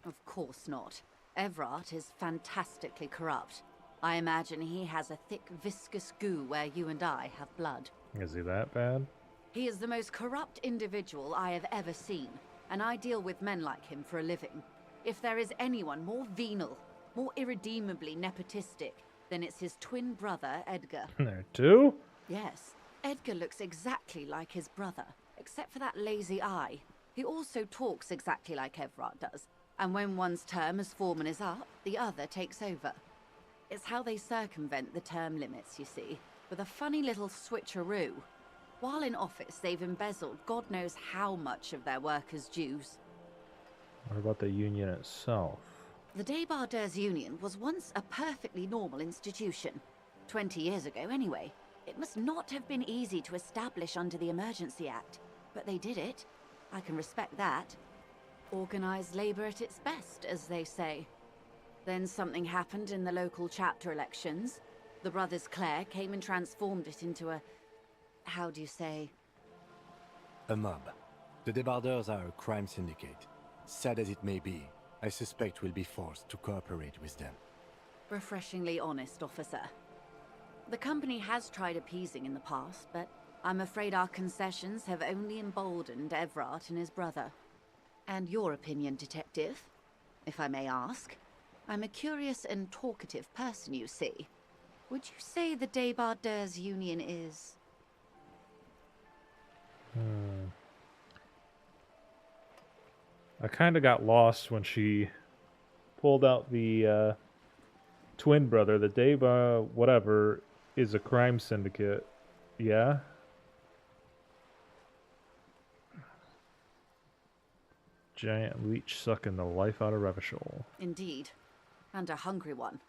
Of course not. Everard is fantastically corrupt. I imagine he has a thick, viscous goo where you and I have blood. Is he that bad? He is the most corrupt individual I have ever seen, and I deal with men like him for a living. If there is anyone more venal, more irredeemably nepotistic, then it's his twin brother, Edgar. There too? Yes, Edgar looks exactly like his brother, except for that lazy eye. He also talks exactly like Everard does, and when one's term as foreman is up, the other takes over. It's how they circumvent the term limits, you see, with a funny little switcheroo. While in office, they've embezzled God knows how much of their workers' dues. What about the Union itself? The Débardeurs Union was once a perfectly normal institution. 20 years ago, anyway. It must not have been easy to establish under the Emergency Act, but they did it. I can respect that. Organised labour at its best, as they say. Then something happened in the local chapter elections. The brothers Clare came and transformed it into a... how do you say? A mob. The Débardeurs are a crime syndicate. Sad as it may be, I suspect we'll be forced to cooperate with them. Refreshingly honest, officer. The company has tried appeasing in the past, but I'm afraid our concessions have only emboldened Everard and his brother. And your opinion, detective, if I may ask? I'm a curious and talkative person, you see. Would you say the Débardeurs Union is... I kind of got lost when she pulled out the twin brother. The Deba whatever is a crime syndicate. Yeah? Giant leech sucking the life out of Revachol. Indeed. And a hungry one.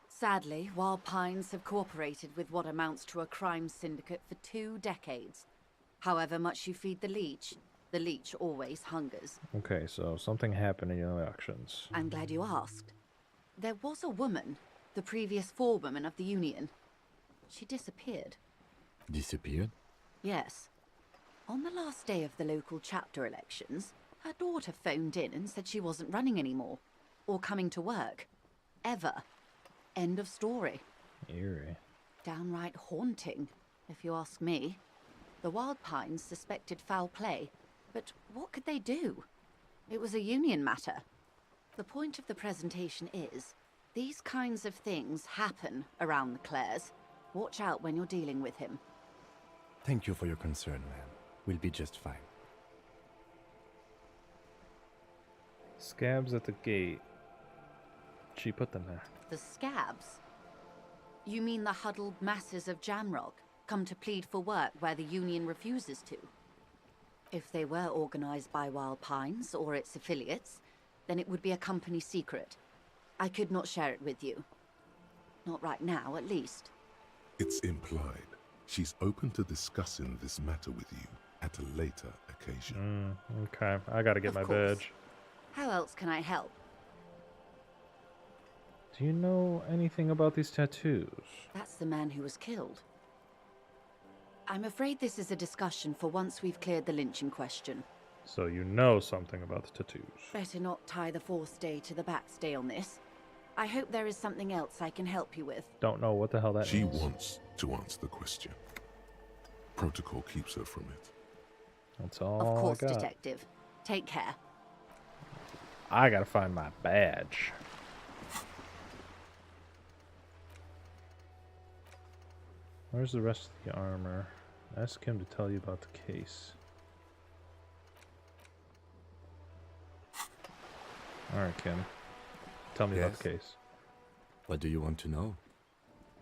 Sadly, Wild Pines have cooperated with what amounts to a crime syndicate for 2 decades. However much you feed the leech always hungers. Okay, so something happened in the elections. I'm glad you asked. There was a woman, the previous forewoman of the Union. She disappeared. Disappeared? Yes. On the last day of the local chapter elections, her daughter phoned in and said she wasn't running anymore. Or coming to work. Ever. End of story. Eerie. Downright haunting, if you ask me. The Wild Pines suspected foul play, but what could they do? It was a union matter. The point of the presentation is, these kinds of things happen around the Clares. Watch out when you're dealing with him. Thank you for your concern, ma'am. We'll be just fine. Scabs at the gate. She put them there. The scabs? You mean the huddled masses of Jamrock, come to plead for work where the Union refuses to? If they were organized by Wild Pines or its affiliates, then it would be a company secret. I could not share it with you. Not right now, at least. It's implied. She's open to discussing this matter with you at a later occasion. Okay, I gotta get my badge. How else can I help? Do you know anything about these tattoos? That's the man who was killed. I'm afraid this is a discussion for once we've cleared the lynching question. So you know something about the tattoos. Better not tie the fourth day to the backstay on this. I hope there is something else I can help you with. Don't know what the hell that She means. wants to answer the question. Protocol keeps her from it. That's all Of course, I got. detective. Take care. I gotta find my badge. Where's the rest of the armor? Ask him to tell you about the case. Alright, Kim. Tell me about the case. What do you want to know?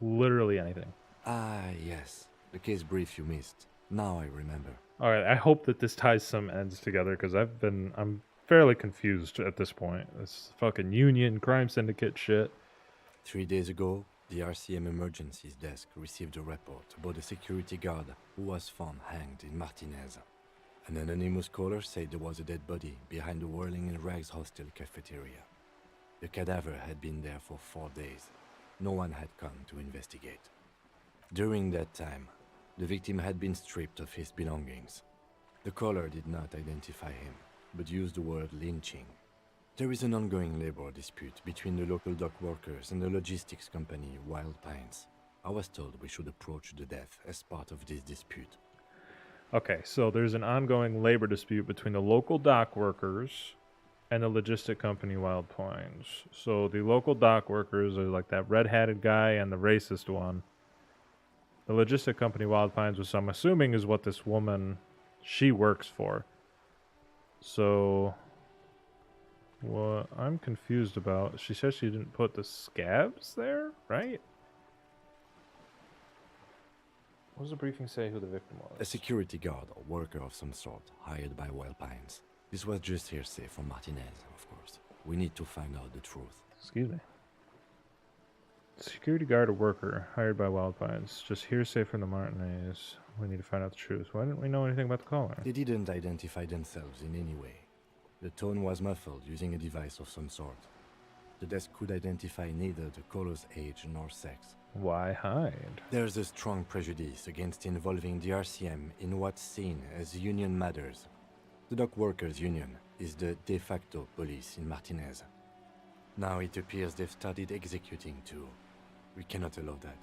Literally anything. Ah, yes. The case brief you missed. Now I remember. Alright, I hope that this ties some ends together, because I'm fairly confused at this point. This fucking union, crime syndicate shit. 3 days ago, the RCM Emergencies Desk received a report about a security guard who was found hanged in Martinez. An anonymous caller said there was a dead body behind the Whirling in Rags hostel cafeteria. The cadaver had been there for 4 days. No one had come to investigate. During that time, the victim had been stripped of his belongings. The caller did not identify him, but used the word lynching. There is an ongoing labor dispute between the local dock workers and the logistics company Wild Pines. I was told we should approach the death as part of this dispute. Okay, so there's an ongoing labor dispute between the local dock workers and the logistic company Wild Pines. So the local dock workers are like that red-hatted guy and the racist one. The logistic company Wild Pines, which I'm assuming is what this woman, she works for. So what I'm confused about, she says she didn't put the scabs there, right? What does the briefing say who the victim was? A security guard or worker of some sort, hired by Wild Pines. This was just hearsay from Martinez, of course. We need to find out the truth. Excuse me. Security guard or worker hired by Wild Pines. Just hearsay from the Martinez. We need to find out the truth. Why didn't we know anything about the caller? They didn't identify themselves in any way. The tone was muffled using a device of some sort. The desk could identify neither the caller's age nor sex. Why hide? There's a strong prejudice against involving the RCM in what's seen as union matters. The dock workers' union is the de facto police in Martinez. Now it appears they've started executing too. We cannot allow that.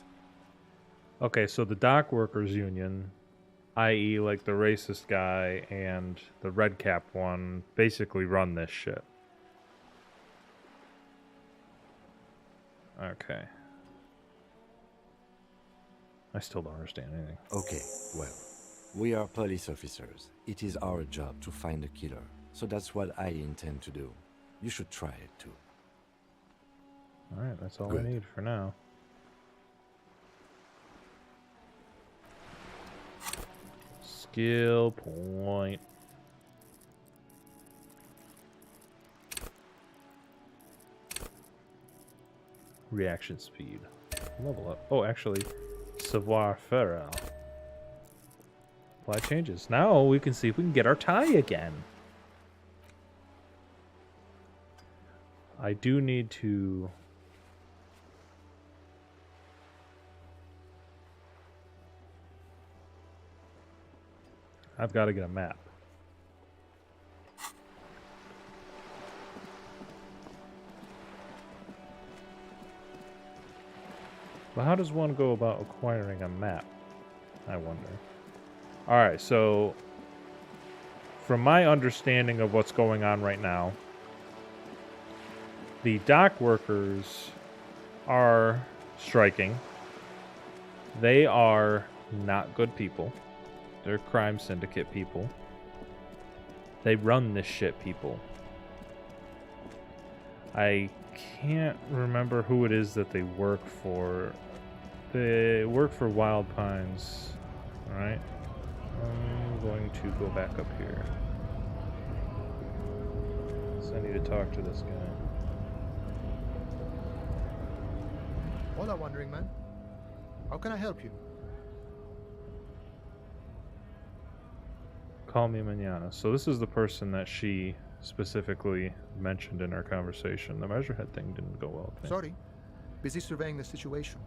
Okay, so the dock workers union, i.e. like the racist guy and the red cap one, basically run this shit. Okay. I still don't understand anything. Okay, well, we are police officers. It is our job to find a killer. So that's what I intend to do. You should try it too. Alright, that's all Good. I need for now. Skill point. Reaction speed. Level up. Oh, actually, savoir-faire. Apply changes. Now we can see if we can get our tie again. I do need to... I've got to get a map. But how does one go about acquiring a map? I wonder. Alright, so from my understanding of what's going on right now, the dock workers are striking. They are not good people. They're crime syndicate people. They run this shit, people. I can't remember who it is that they work for. They work for Wild Pines. Alright. I'm going to go back up here. So I need to talk to this guy. Hola, Wandering Man. How can I help you? Call me mañana. So this is the person that she specifically mentioned in our conversation. The Measurehead thing didn't go well. Sorry. Busy surveying the situation.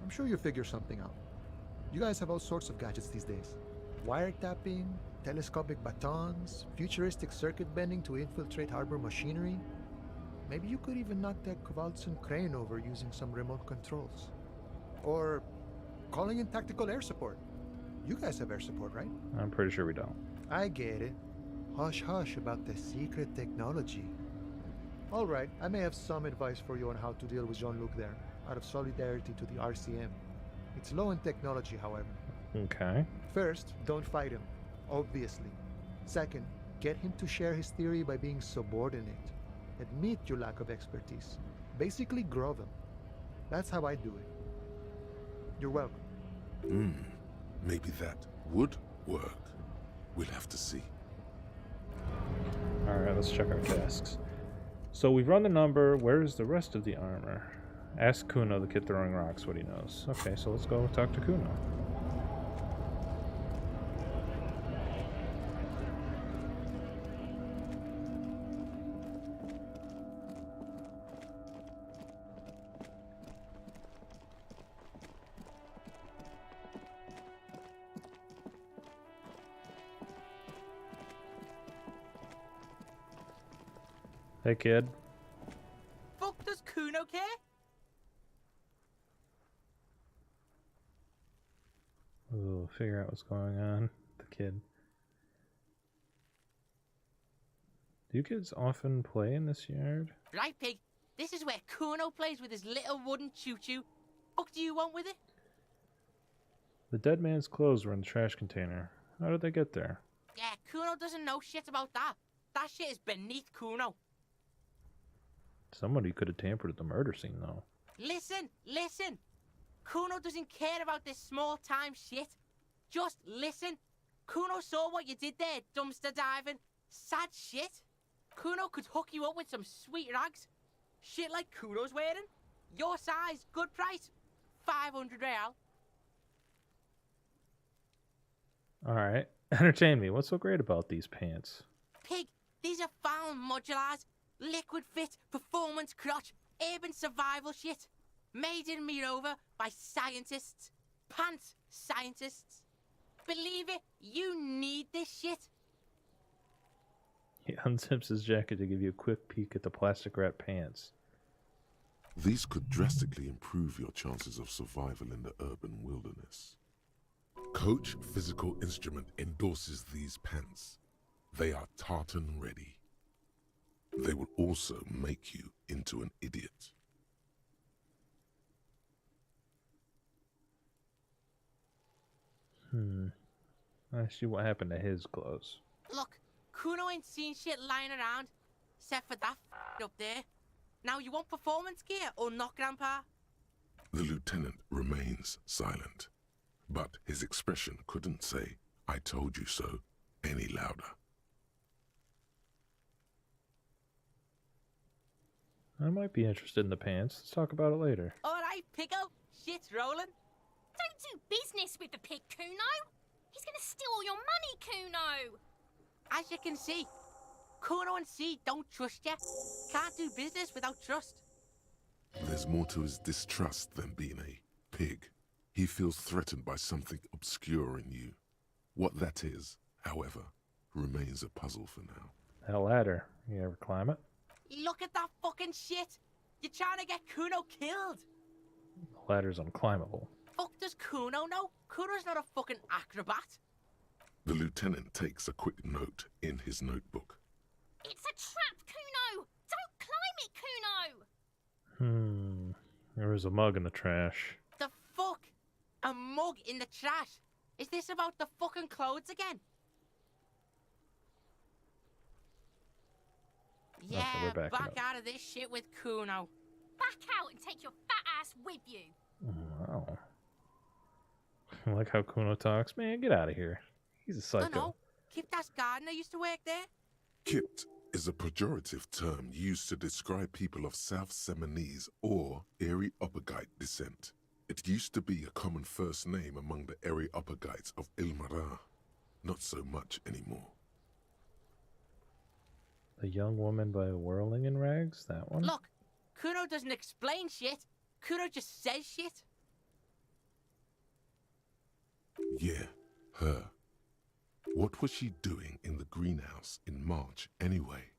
I'm sure you'll figure something out. You guys have all sorts of gadgets these days. Wiretapping, telescopic batons, futuristic circuit bending to infiltrate harbor machinery. Maybe you could even knock that Kowalson crane over using some remote controls. Or calling in tactical air support. You guys have air support, right? I'm pretty sure we don't. I get it. Hush hush about the secret technology. Alright, I may have some advice for you on how to deal with Jean-Luc there, out of solidarity to the RCM. It's low in technology, however. Okay. First, don't fight him, obviously. Second, get him to share his theory by being subordinate. Admit your lack of expertise. Basically, grow them. That's how I do it. You're welcome. Maybe that would work. We'll have to see. Alright, let's check our tasks. So we've run the number. Where's the rest of the armor? Ask Kuno, the kid throwing rocks, what he knows. Okay, so let's go talk to Kuno. Hey, kid. Fuck does Kuno care? We'll figure out what's going on. The kid. Do you kids often play in this yard? Right, Pig. This is where Kuno plays with his little wooden choo-choo. Fuck do you want with it? The dead man's clothes were in the trash container. How did they get there? Yeah, Kuno doesn't know shit about that. That shit is beneath Kuno. Somebody could have tampered with the murder scene, though. Listen, listen. Kuno doesn't care about this small-time shit. Just listen. Kuno saw what you did there, dumpster diving. Sad shit. Kuno could hook you up with some sweet rags. Shit like Kuno's wearing. Your size, good price. 500 real. Alright. Entertain me. What's so great about these pants? Pig, these are found modulars. Liquid fit, performance crotch, urban survival shit. Made in Mirova by scientists. Pants scientists. Believe it, you need this shit. He unzips his jacket to give you a quick peek at the plastic wrap pants. These could drastically improve your chances of survival in the urban wilderness. Coach Physical Instrument endorses these pants. They are tartan ready. They will also make you into an idiot. I see what happened to his clothes. Look, Kuno ain't seen shit lying around, except for that up there. Now you want performance gear or not, Grandpa? The lieutenant remains silent, but his expression couldn't say, "I told you so," any louder. I might be interested in the pants. Let's talk about it later. Alright, Pico, shit's rolling. Don't do business with the pig, Kuno. He's gonna steal all your money, Kuno. As you can see, Kuno and C don't trust you. Can't do business without trust. There's more to his distrust than being a pig. He feels threatened by something obscure in you. What that is, however, remains a puzzle for now. That ladder. You ever climb it? Look at that fucking shit. You're trying to get Kuno killed. The ladder's unclimbable. Fuck does Kuno know? Kuno's not a fucking acrobat. The lieutenant takes a quick note in his notebook. It's a trap, Kuno. Don't climb it, Kuno. There was a mug in the trash. The fuck? A mug in the trash? Is this about the fucking clothes again? Yeah, we're back out of this shit with Kuno. Back out and take your fat ass with you. Wow. I like how Kuno talks. Man, get out of here. He's a psycho. No, Kiptas gardener used to work there. Kipt is a pejorative term used to describe people of South Seminese or Areopagite descent. It used to be a common first name among the Areopagites of Ilmara. Not so much anymore. A young woman by whirling in rags? That one? Look, Kuno doesn't explain shit. Kuno just says shit. Yeah, her. What was she doing in the greenhouse in March anyway?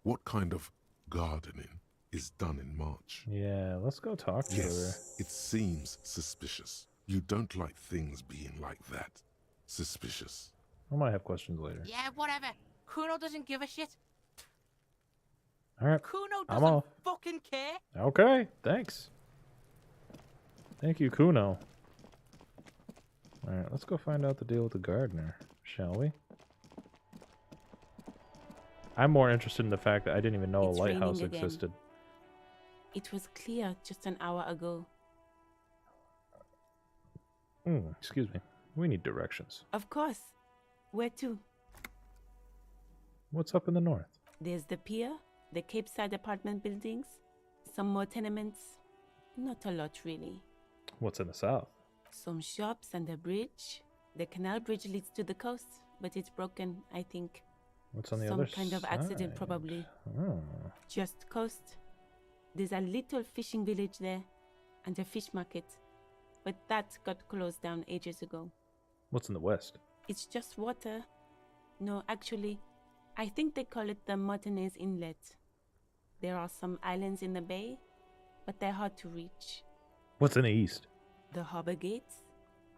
What kind of gardening is done in March? Yeah, let's go talk to her. Yes, it seems suspicious. You don't like things being like that. Suspicious. I might have questions later. Yeah, whatever. Kuno doesn't give a shit. Alright, Kuno I'm doesn't off. fucking care. Okay, thanks. Thank you, Kuno. Alright, let's go find out the deal with the gardener, shall we? I'm more interested in the fact that I didn't even know It's a raining lighthouse again. existed. It was clear just an hour ago. Excuse me. We need directions. Of course. Where to? What's up in the north? There's the pier, the Cape Side apartment buildings, some more tenements. Not a lot, really. What's in the south? Some shops and a bridge. The canal bridge leads to the coast, but it's broken, I think. What's on the Some other kind of accident, side? probably. Oh. Just coast. There's a little fishing village there, and a fish market. But that got closed down ages ago. What's in the west? It's just water. No, actually, I think they call it the Martinez Inlet. There are some islands in the bay, but they're hard to reach. What's in the east? The harbor gates?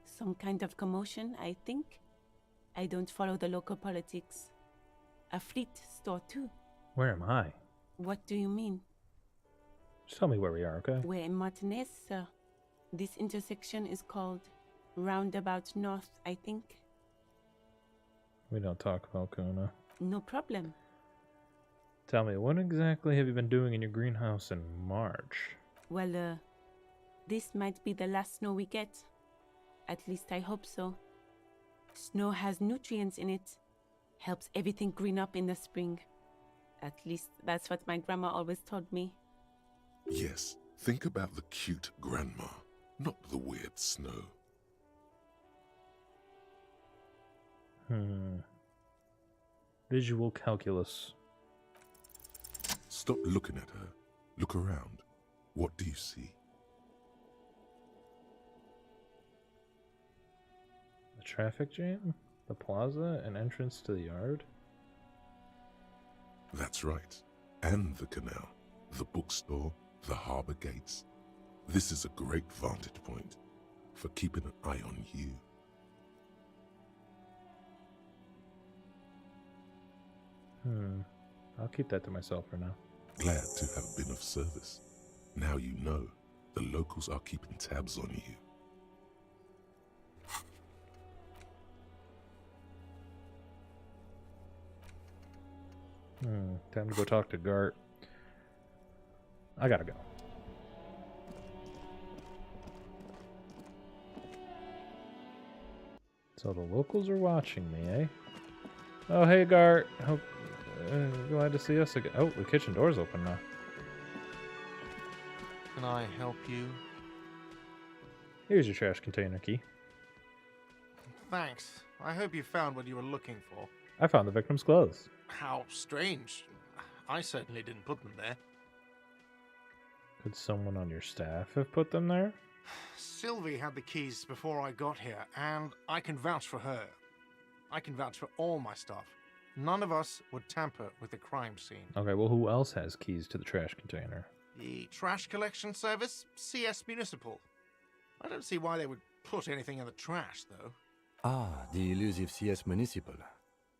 Some kind of commotion, I think. I don't follow the local politics. A fleet store too. Where am I? What do you mean? Just tell me where we are, okay? We're in Martinez, sir. This intersection is called Roundabout North, I think. We don't talk about Kuna. No problem. Tell me, what exactly have you been doing in your greenhouse in March? Well, this might be the last snow we get. At least I hope so. Snow has nutrients in it. Helps everything green up in the spring. At least that's what my grandma always told me. Yes, think about the cute grandma, not the weird snow. Visual calculus. Stop looking at her. Look around. What do you see? The traffic jam? The plaza? An entrance to the yard? That's right. And the canal, the bookstore, the harbor gates. This is a great vantage point for keeping an eye on you. I'll keep that to myself for now. Glad to have been of service. Now you know the locals are keeping tabs on you. Time to go talk to Gart. I gotta go. So the locals are watching me, eh? Oh, hey, Gart. Hope glad to see us again. Oh, the kitchen door's open now. Can I help you? Here's your trash container key. Thanks. I hope you found what you were looking for. I found the victim's clothes. How strange. I certainly didn't put them there. Could someone on your staff have put them there? Sylvie had the keys before I got here, and I can vouch for her. I can vouch for all my stuff. None of us would tamper with the crime scene. Okay, well, who else has keys to the trash container? The trash collection service, CS Municipal. I don't see why they would put anything in the trash, though. Ah, the elusive CS Municipal.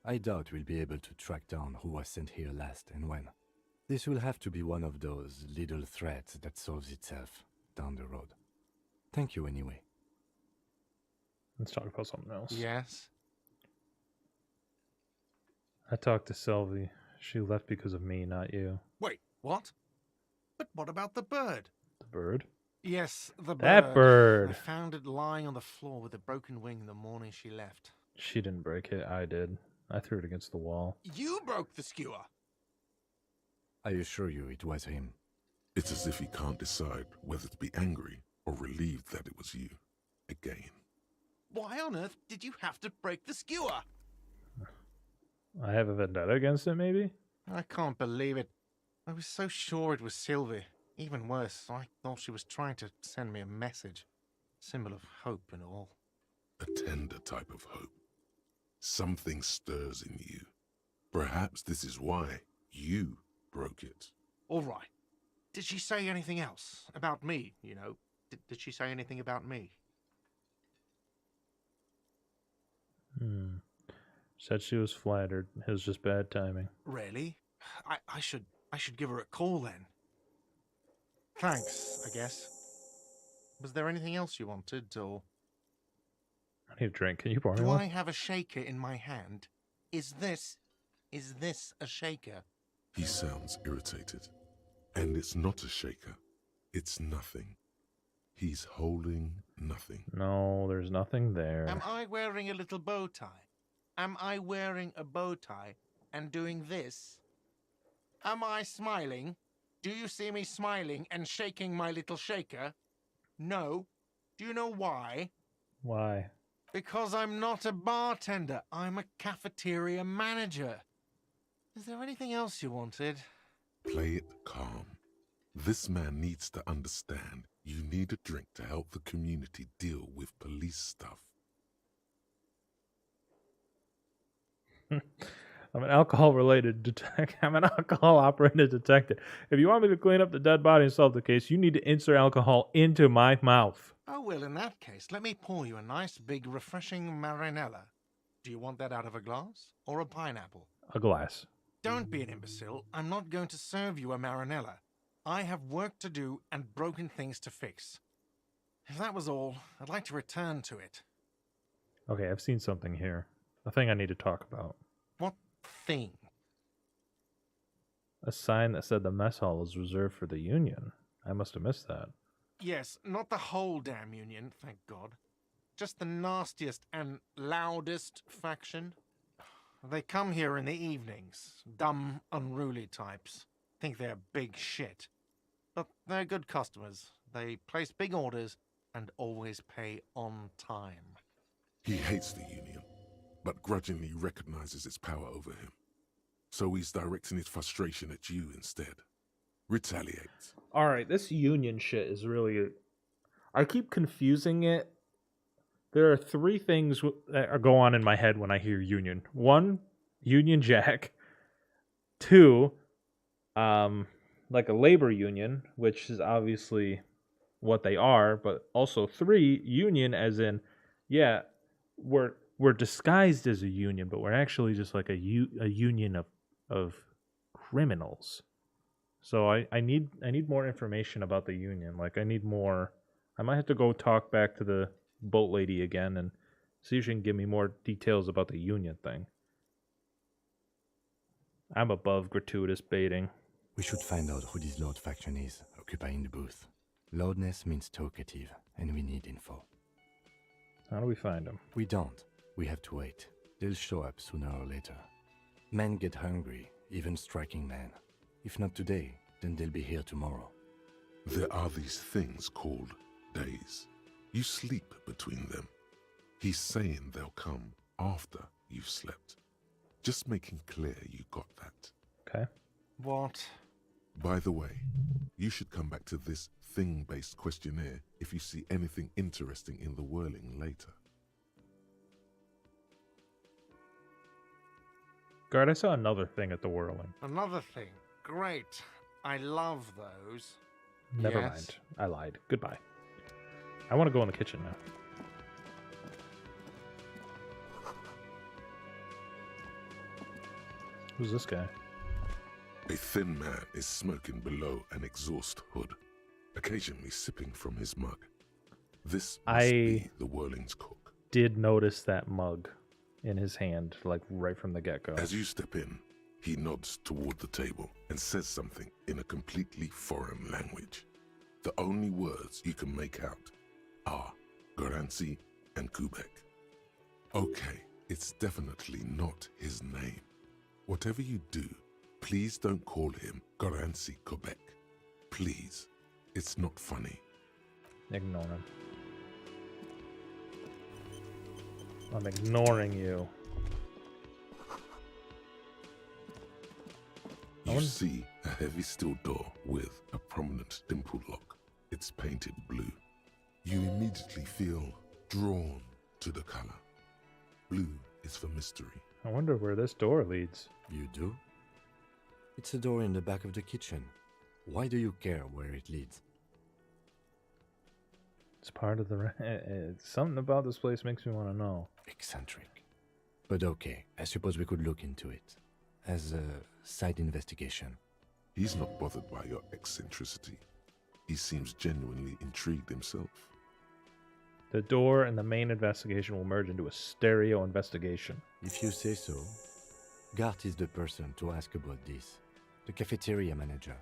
I doubt we'll be able to track down who was sent here last and when. This will have to be one of those little threats that solves itself down the road. Thank you anyway. Let's talk about something else. Yes? I talked to Sylvie. She left because of me, not you. Wait, what? But what about the bird? The bird? Yes, the bird. That bird! I found it lying on the floor with a broken wing the morning she left. She didn't break it. I did. I threw it against the wall. You broke the skewer! I assure you it was him. It's as if he can't decide whether to be angry or relieved that it was you. Again. Why on earth did you have to break the skewer? I have a vendetta against it, maybe? I can't believe it. I was so sure it was Sylvie. Even worse, I thought she was trying to send me a message. Symbol of hope and all. A tender type of hope. Something stirs in you. Perhaps this is why you broke it. All right. Did she say anything else? About me, you know? Did she say anything about me? Said she was flattered. It was just bad timing. Really? I should give her a call then. Thanks, I guess. Was there anything else you wanted, or... I need a drink. Can you pour me Do one? I have a shaker in my hand? Is this a shaker? He sounds irritated. And it's not a shaker. It's nothing. He's holding nothing. No, there's nothing there. Am I wearing a little bow tie? Am I wearing a bow tie and doing this? Am I smiling? Do you see me smiling and shaking my little shaker? No. Do you know why? Why? Because I'm not a bartender. I'm a cafeteria manager. Is there anything else you wanted? Play it calm. This man needs to understand you need a drink to help the community deal with police stuff. I'm an alcohol-related detective. I'm an alcohol-operated detective. If you want me to clean up the dead body and solve the case, you need to insert alcohol into my mouth. Oh, well, in that case, let me pour you a nice, big, refreshing marinella. Do you want that out of a glass or a pineapple? A glass. Don't be an imbecile. I'm not going to serve you a marinella. I have work to do and broken things to fix. If that was all, I'd like to return to it. Okay, I've seen something here. A thing I need to talk about. What thing? A sign that said the mess hall is reserved for the Union. I must have missed that. Yes, not the whole damn Union, thank God. Just the nastiest and loudest faction. They come here in the evenings. Dumb, unruly types. Think they're big shit. But they're good customers. They place big orders and always pay on time. He hates the Union, but grudgingly recognizes its power over him. So he's directing his frustration at you instead. Retaliate. Alright, this Union shit is really... I keep confusing it. There are three things that go on in my head when I hear Union. One, Union Jack. Two, like a labor union, which is obviously what they are, but also three, union as in, yeah, we're disguised as a union, but we're actually just like a union of criminals. So I need more information about the union. Like I need more. I might have to go talk back to the boat lady again and see if she can give me more details about the union thing. I'm above gratuitous baiting. We should find out who this Lord faction is, occupying the booth. Loudness means talkative, and we need info. How do we find them? We don't. We have to wait. They'll show up sooner or later. Men get hungry, even striking men. If not today, then they'll be here tomorrow. There are these things called days. You sleep between them. He's saying they'll come after you've slept. Just making clear you got that. Okay. What? By the way, you should come back to this thing-based questionnaire if you see anything interesting in the whirling later. Guard, I saw another thing at the whirling. Another thing. Great. I love those. Never Yes. mind. I lied. Goodbye. I want to go in the kitchen now. Who's this guy? A thin man is smoking below an exhaust hood, occasionally sipping from his mug. This must be the whirling's cook. Did notice that mug in his hand, like right from the get-go. As you step in, he nods toward the table and says something in a completely foreign language. The only words you can make out are Garancy and Kubek. Okay, it's definitely not his name. Whatever you do, please don't call him Garancy Kubek. Please. It's not funny. Ignore him. I'm ignoring you. You see a heavy steel door with a prominent dimple lock. It's painted blue. You immediately feel drawn to the color. Blue is for mystery. I wonder where this door leads. You do? It's a door in the back of the kitchen. Why do you care where it leads? It's part of the... something about this place makes me want to know. Eccentric. But okay, I suppose we could look into it. As a side investigation. He's not bothered by your eccentricity. He seems genuinely intrigued himself. The door and the main investigation will merge into a stereo investigation. If you say so. Gart is the person to ask about this. The cafeteria manager.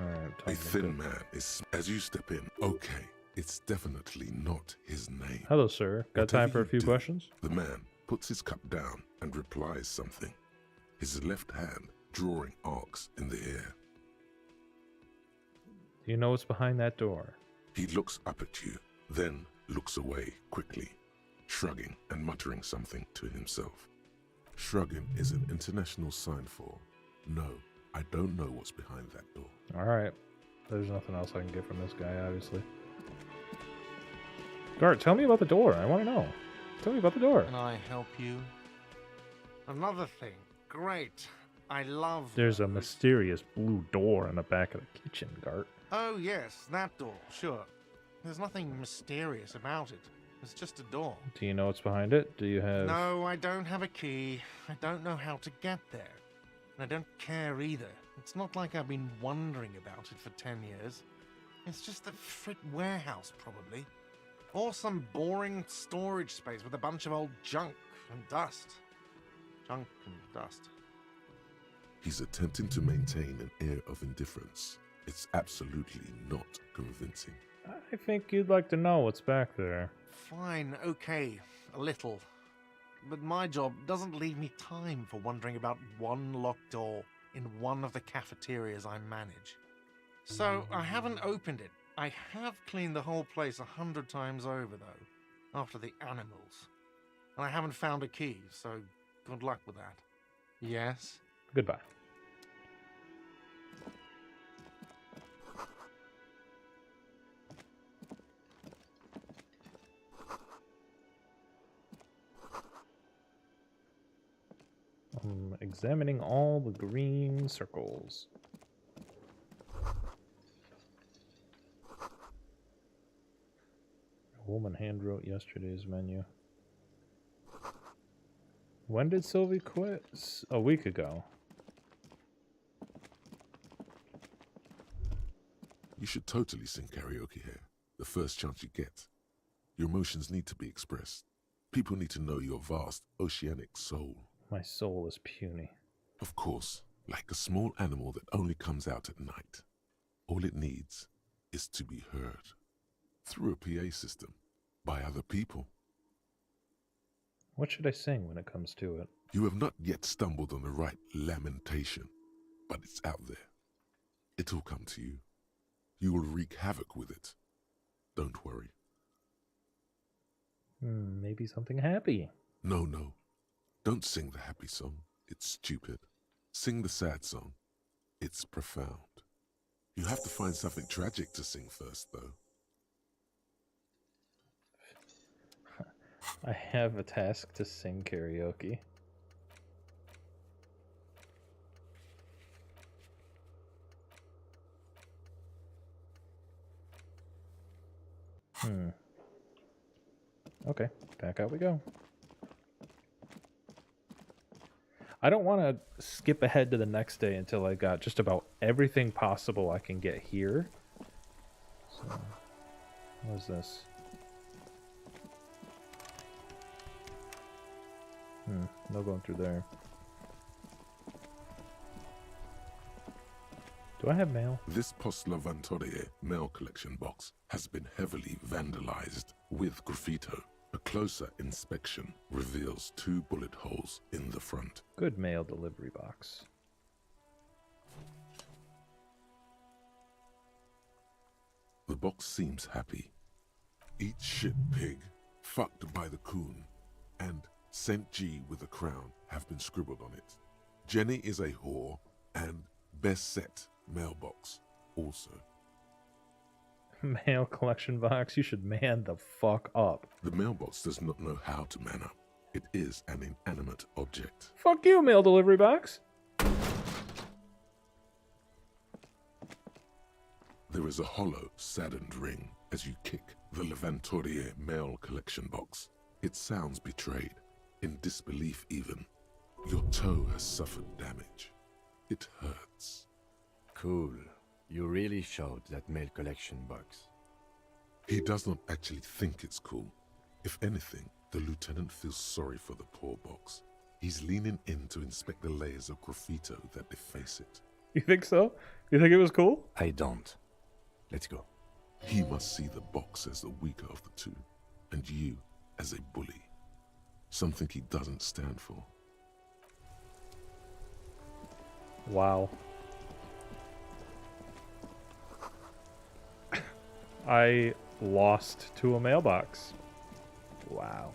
Alright, a thin man is... As you step in, okay, it's definitely not his name. Hello, sir. Got time for a few questions? The man puts his cup down and replies something. His left hand drawing arcs in the air. Do you know what's behind that door? He looks up at you, then looks away quickly, shrugging and muttering something to himself. Shrugging is an international sign for, no, I don't know what's behind that door. Alright. There's nothing else I can get from this guy, obviously. Gart, tell me about the door. I want to know. Tell me about the door. Can I help you? Another thing. Great. I love There's a those. mysterious blue door in the back of the kitchen, Gart. Oh, yes, that door, sure. There's nothing mysterious about it. It's just a door. Do you know what's behind it? Do you have... No, I don't have a key. I don't know how to get there. And I don't care either. It's not like I've been wondering about it for 10 years. It's just a frick warehouse, probably. Or some boring storage space with a bunch of old junk and dust. Junk and dust. He's attempting to maintain an air of indifference. It's absolutely not convincing. I think you'd like to know what's back there. Fine, okay, a little. But my job doesn't leave me time for wondering about one locked door in one of the cafeterias I manage. So I haven't opened it. I have cleaned the whole place 100 times over, though, after the animals. And I haven't found a key, so good luck with that. Yes? Goodbye. I'm examining all the green circles. A woman handwrote yesterday's menu. When did Sylvie quit? A week ago. You should totally sing karaoke here, the first chance you get. Your emotions need to be expressed. People need to know your vast, oceanic soul. My soul is puny. Of course, like a small animal that only comes out at night. All it needs is to be heard. Through a PA system, by other people. What should I sing when it comes to it? You have not yet stumbled on the right lamentation, but it's out there. It'll come to you. You will wreak havoc with it. Don't worry. Maybe something happy. No. Don't sing the happy song. It's stupid. Sing the sad song. It's profound. You have to find something tragic to sing first, though. I have a task to sing karaoke. Okay, back out we go. I don't want to skip ahead to the next day until I got just about everything possible I can get here. So, what is this? No going through there. Do I have mail? This Post Lavantorie mail collection box has been heavily vandalized with graffito. A closer inspection reveals 2 bullet holes in the front. Good mail delivery box. The box seems happy. Eat shit pig, fucked by the coon, and St. G with a crown have been scribbled on it. Jenny is a whore, and best set mailbox also. Mail collection box, you should man the fuck up. The mailbox does not know how to man up. It is an inanimate object. Fuck you, mail delivery box. There is a hollow, saddened ring as you kick the Lavantorie mail collection box. It sounds betrayed, in disbelief even. Your toe has suffered damage. It hurts. Cool. You really showed that mail collection box. He does not actually think it's cool. If anything, the lieutenant feels sorry for the poor box. He's leaning in to inspect the layers of graffito that deface it. You think so? You think it was cool? I don't. Let's go. He must see the box as the weaker of the two, and you as a bully. Something he doesn't stand for. Wow. I lost to a mailbox. Wow.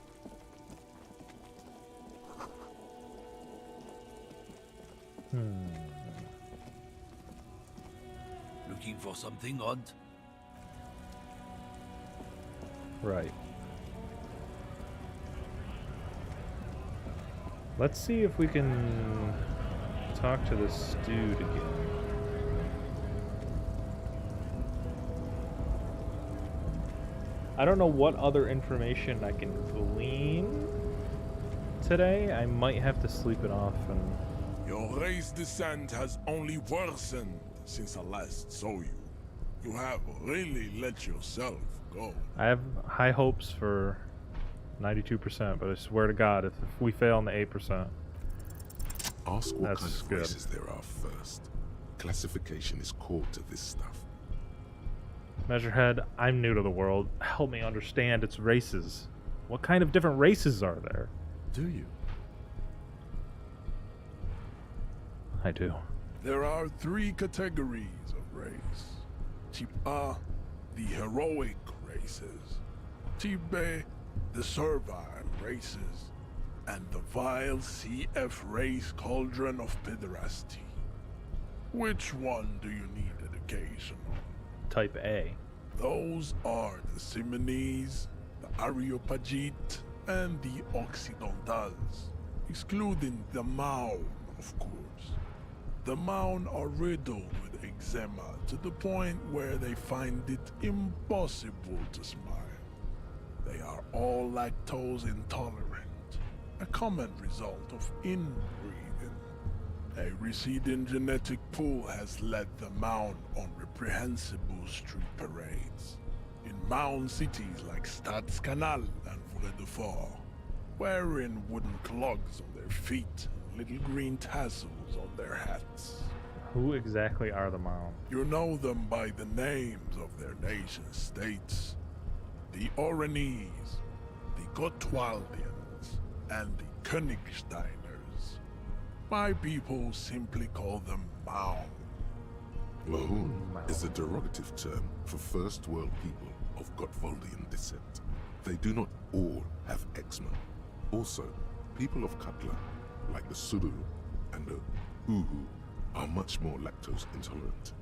Looking for something odd? Right. Let's see if we can talk to this dude again. I don't know what other information I can glean today. I might have to sleep it off and... Your race descent has only worsened since I last saw you. You have really let yourself go. I have high hopes for 92%, but I swear to God, if we fail on the 8%, Ask what that's kind of good. races there are first. Classification is core to this stuff. Measurehead, I'm new to the world. Help me understand its races. What kind of different races are there? Do you? I do. There are 3 categories of race. Type A, the heroic races. Type B, the servile races. And the vile CF race cauldron of pederasty. Which one do you need education on? Type A. Those are the Simonese, the Areopagite, and the Occidentals, excluding the Maun, of course. The Maun are riddled with eczema to the point where they find it impossible to smile. They are all lactose intolerant, a common result of inbreeding. A receding genetic pool has led the Maun on reprehensible street parades. In Maun cities like Stadskanal and Vredefort, wearing wooden clogs on their feet and little green tassels on their hats. Who exactly are the Maun? You know them by the names of their nation-states. The Oranese, the Gotwaldians, and the Königsteiners. My people simply call them Maun. Mahun is a derogative term for first world people of Gotwaldian descent. They do not all have eczema. Also, people of Katla, like the Suru and the Uhu, are much more lactose intolerant.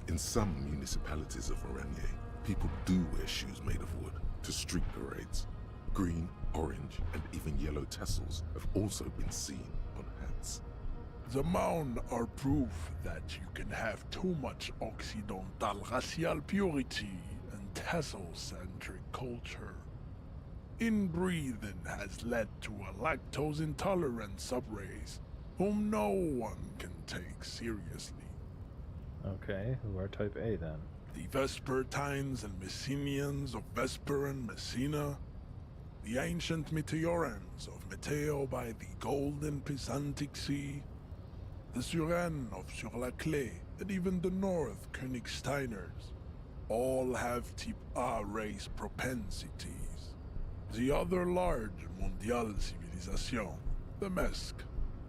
In some municipalities of Oranje, people do wear shoes made of wood to street parades. Green, orange, and even yellow tassels have also been seen on hats. The Maun are proof that you can have too much Occidental racial purity and tassel-centric culture. Inbreeding has led to a lactose-intolerant subrace whom no one can take seriously. Okay, who are Type A then? The Vespertines and Messenians of Vesper and Messina, the ancient Meteorans of Meteo by the golden Pisantic Sea, the Suren of Sur-la-Clé, and even the North Königsteiners, all have Type A race propensities. The other large Mondial civilization, the Mesk,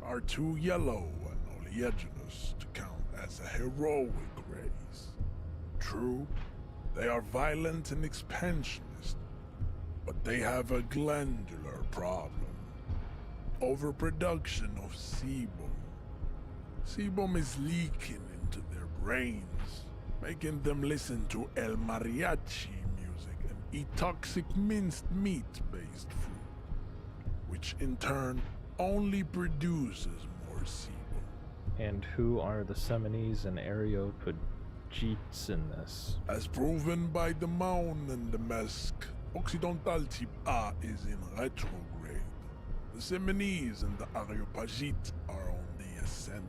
are too yellow and oleaginous to count as a heroic race. True, they are violent and expansionist, but they have a glandular problem. Overproduction of sebum. Sebum is leaking into their brains, making them listen to El Mariachi music and eat toxic minced meat-based food, which in turn only produces more sebum. And who are the Seminese and Areopagites in this? As proven by the Maun and the Mesk, Occidental Type A is in retrograde. The Seminese and the Areopagites are on the ascent.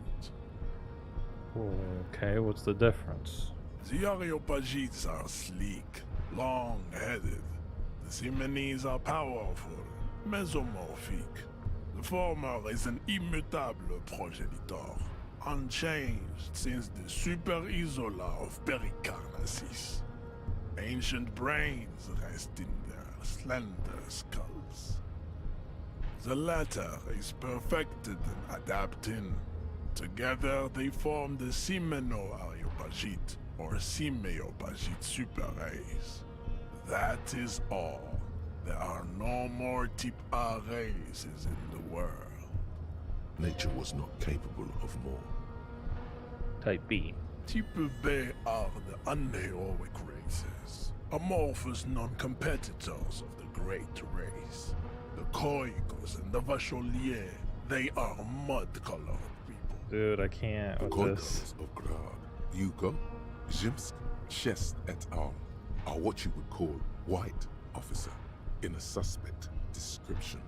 Okay, what's the difference? The Areopagites are sleek, long-headed. The Seminese are powerful, mesomorphic. The former is an immutable progenitor, unchanged since the Super Isola of Pericarnassus. Ancient brains rest in their slender skulls. The latter is perfected in adapting. Together they form the Simeno-Areopagite, or Simeopagite superrace. That is all. There are no more Type A races in the world. Nature was not capable of more. Type B. Type B are the unheroic races, amorphous non-competitors of the great race. The Koikos and the Vacholier, they are mud-colored people. Dude, I can't The with this. Koikos of Grad, Hugo, Zimsk, Chest et al. Are what you would call white, officer, in a suspect description.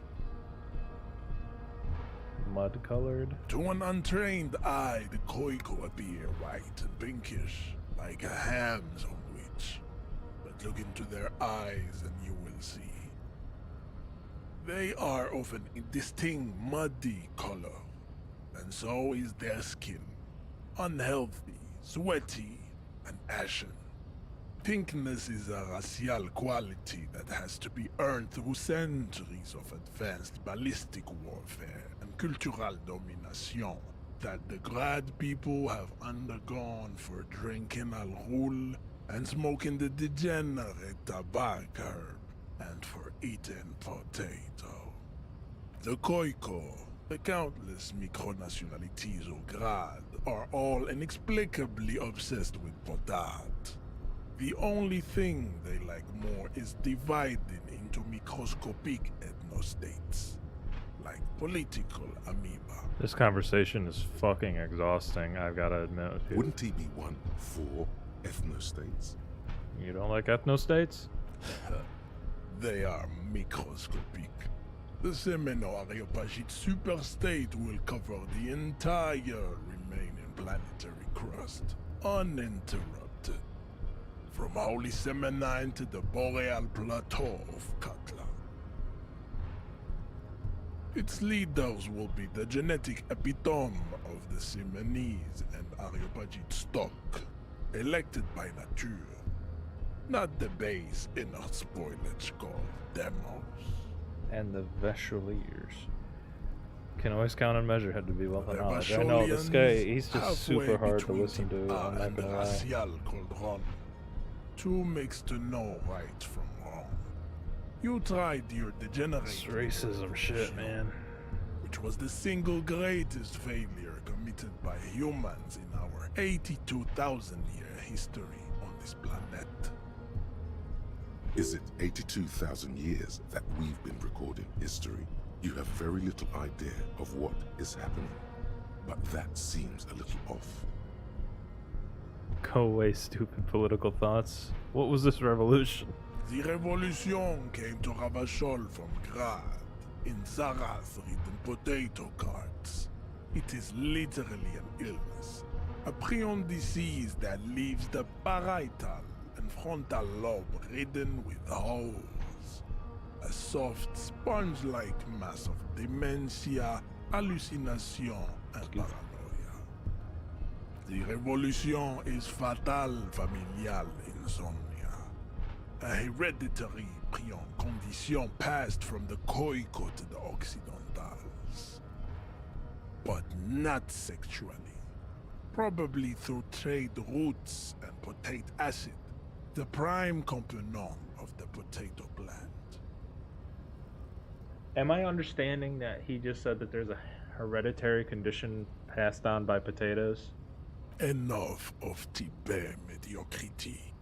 Mud-colored? To an untrained eye, the Koiko appear white and pinkish, like a ham sandwich. But look into their eyes and you will see. They are of an distinct muddy color, and so is their skin. Unhealthy, sweaty, and ashen. Pinkness is a racial quality that has to be earned through centuries of advanced ballistic warfare and cultural domination that the Grad people have undergone for drinking alcohol and smoking the degenerate tobacco herb and for eating potato. The Koiko, the countless micronationalities of Grad, are all inexplicably obsessed with potat. The only thing they like more is dividing into microscopic ethnostates, like political amoeba. This conversation is fucking exhausting, I've gotta admit. Dude. Wouldn't he be one for ethnostates? You don't like ethnostates? They are microscopic. The Semeno-Areopagite superstate will cover the entire remaining planetary crust, uninterrupted. From Holy Semenine to the Boreal Plateau of Katla. Its leaders will be the genetic epitome of the Semenese and Areopagite stock, elected by nature, not the base inner spoilage called demos. And the Vacholiers. Can always count on Measurehead to be well knowledge. I know this guy, he's just super hard to listen to, I'm not gonna lie. Too mixed to know right from wrong. You tried your degenerate This racism shit, man. which was the single greatest failure committed by humans in our 82,000-year history on this planet. Is it 82,000 years that we've been recording history? You have very little idea of what is happening, but that seems a little off. Go away, stupid political thoughts. What was this revolution? The revolution came to Ravachol from Grad, in Zarath-ridden potato carts. It is literally an illness, a prion disease that leaves the parietal and frontal lobe ridden with holes. A soft, sponge-like mass of dementia, hallucination, and paranoia. The revolution is fatal familial insomnia, a hereditary prion condition passed from the Koiko to the Occidentals. But not sexually. Probably through trade roots and potate acid, the prime component of the potato plant. Am I understanding that he just said that there's a hereditary condition passed on by potatoes? Enough of type mediocrity.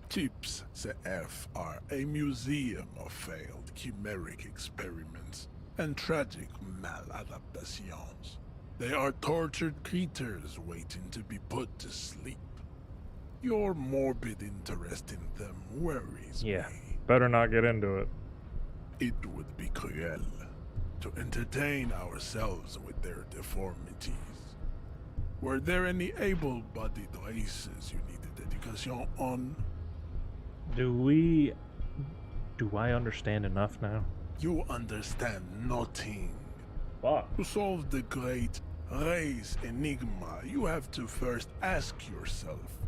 Tips CF are a museum of failed chimeric experiments and tragic maladaptations. They are tortured creatures waiting to be put to sleep. Your morbid interest in them worries Yeah, me. better not get into it. It would be cruel to entertain ourselves with their deformities. Were there any able-bodied races you needed education on? Do I understand enough now? You understand nothing. Fuck. To solve the great race enigma, you have to first ask yourself,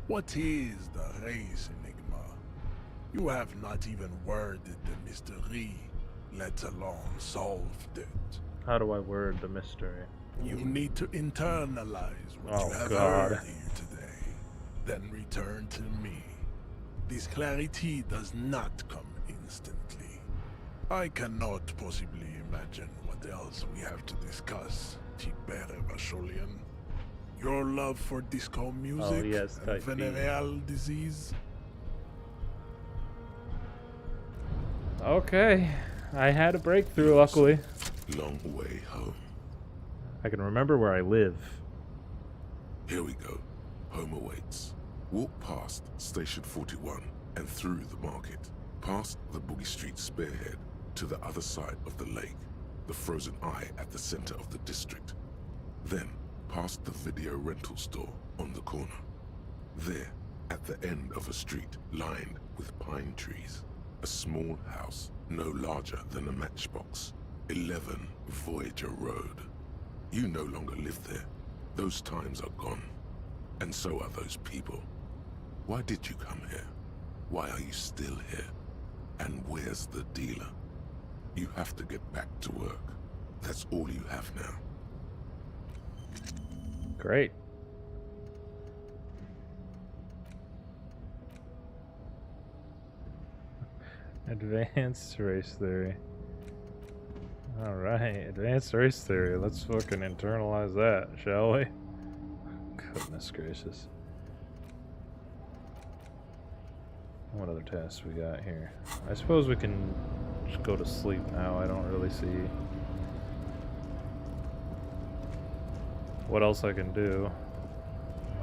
what is the race enigma? You have not even worded the mystery, let alone solved it. How do I word the mystery? You need to internalize what you have heard here today, then return to me. This clarity does not come instantly. I cannot possibly imagine what else we have to discuss, Tibere Vacholian. Your love for disco music yes, and venereal disease? Okay. I had a breakthrough, luckily. Long way home. I can remember where I live. Here we go. Home awaits. Walk past Station 41 and through the market, past the Boogie Street spearhead to the other side of the lake, the frozen eye at the center of the district. Then, past the video rental store on the corner. There, at the end of a street lined with pine trees, a small house no larger than a matchbox. 11 Voyager Road. You no longer live there. Those times are gone. And so are those people. Why did you come here? Why are you still here? And where's the dealer? You have to get back to work. That's all you have now. Great. Advanced race theory. Alright, advanced race theory. Let's fucking internalize that, shall we? Goodness gracious. What other tasks we got here? I suppose we can just go to sleep now. I don't really see what else I can do.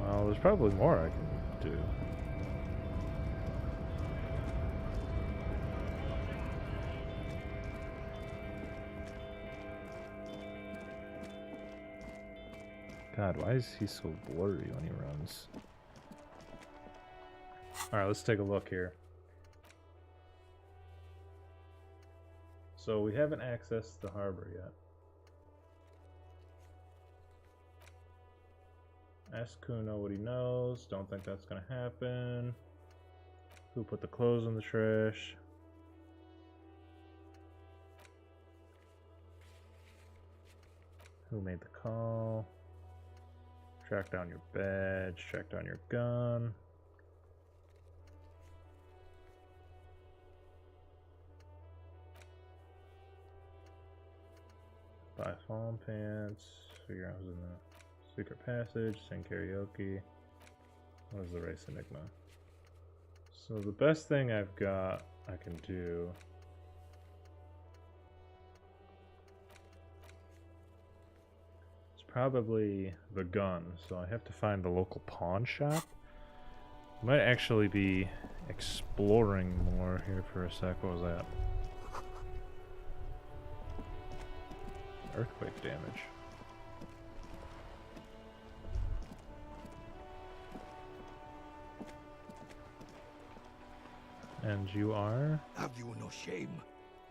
Well, there's probably more I can do. God, why is he so blurry when he runs? Alright, let's take a look here. So we haven't accessed the harbor yet. Ask Kuno what he knows. Don't think that's gonna happen. Who put the clothes in the trash? Who made the call? Track down your badge, track down your gun. Buy fallen pants, figure out who's in the secret passage, sing karaoke. What is the race enigma? So the best thing I've got I can do probably the gun, so I have to find the local pawn shop. Might actually be exploring more here for a sec. What was that? Earthquake damage. And you are? Have you no shame?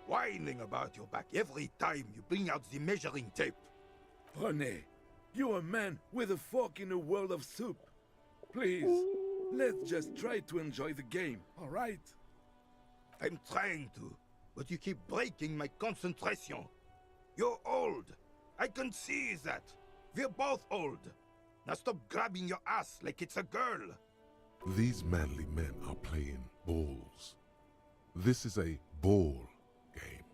Whining about your back every time you bring out the measuring tape. René, you're a man with a fork in a world of soup. Please, let's just try to enjoy the game, alright? I'm trying to, but you keep breaking my concentration. You're old. I can see that. We're both old. Now stop grabbing your ass like it's a girl. These manly men are playing balls. This is a ball game.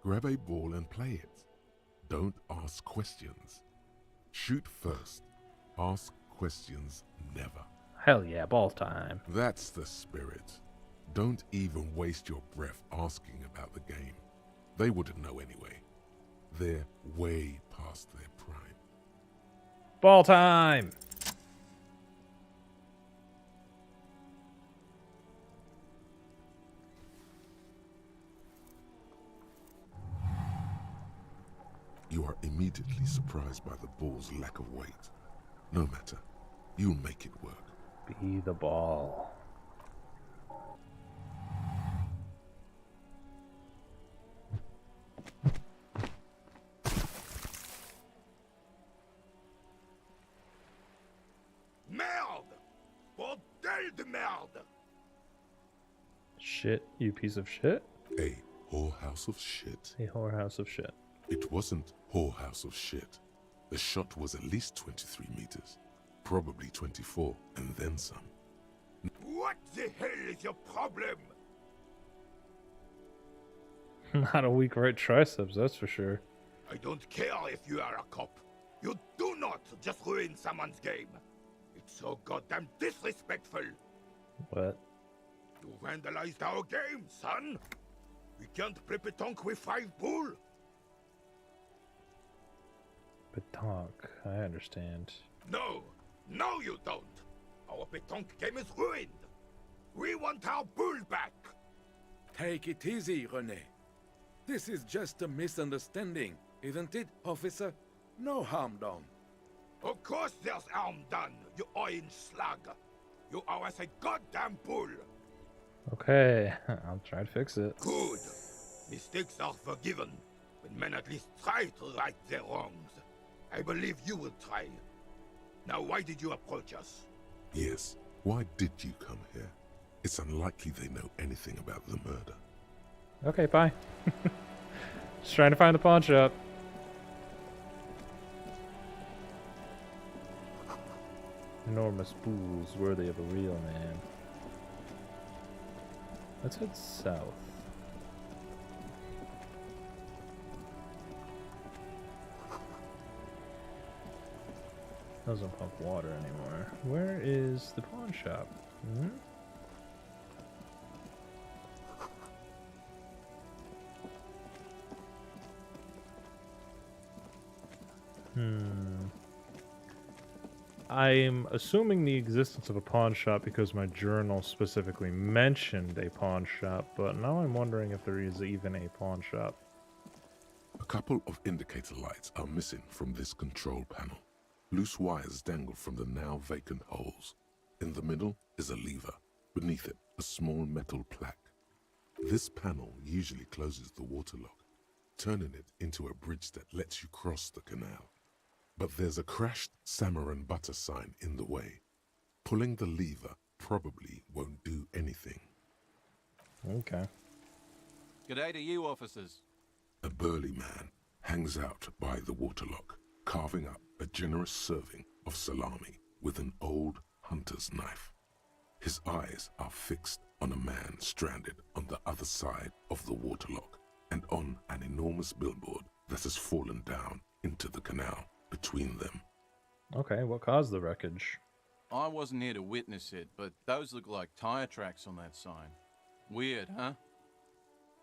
Grab a ball and play it. Don't ask questions. Shoot first. Ask questions never. Hell yeah, ball time. That's the spirit. Don't even waste your breath asking about the game. They wouldn't know anyway. They're way past their prime. Ball time! You are immediately surprised by the ball's lack of weight. No matter. You'll make it work. Be the ball. Merde! Bordel de merde! Shit, you piece of shit? A whorehouse of shit. A whorehouse of shit. It wasn't whorehouse of shit. The shot was at least 23 meters. Probably 24, and then some. What the hell is your problem? Not a weak right triceps, that's for sure. I don't care if you are a cop. You do not just ruin someone's game. It's so goddamn disrespectful. What? You vandalized our game, son. We can't play pétanque with 5 bull. Pétanque, I understand. No, no you don't. Our pétanque game is ruined. We want our bull back. Take it easy, René. This is just a misunderstanding, isn't it, officer? No harm done. Of course there's harm done, you orange slug. You owe us a goddamn bull. Okay, I'll try to fix it. Good. Mistakes are forgiven, when men at least try to right their wrongs. I believe you will try. Now why did you approach us? Yes, why did you come here? It's unlikely they know anything about the murder. Okay, bye. Just trying to find the pawn shop. Enormous bulls worthy of a real man. Let's head south. Doesn't pump water anymore. Where is the pawn shop? I'm assuming the existence of a pawn shop because my journal specifically mentioned a pawn shop, but now I'm wondering if there is even a pawn shop. A couple of indicator lights are missing from this control panel. Loose wires dangle from the now vacant holes. In the middle is a lever. Beneath it, a small metal plaque. This panel usually closes the waterlock, turning it into a bridge that lets you cross the canal. But there's a crashed salmon and butter sign in the way. Pulling the lever probably won't do anything. Okay. G'day to you, officers. A burly man hangs out by the waterlock, carving up a generous serving of salami with an old hunter's knife. His eyes are fixed on a man stranded on the other side of the waterlock and on an enormous billboard that has fallen down into the canal between them. Okay, what caused the wreckage? I wasn't here to witness it, but those look like tire tracks on that sign. Weird, huh?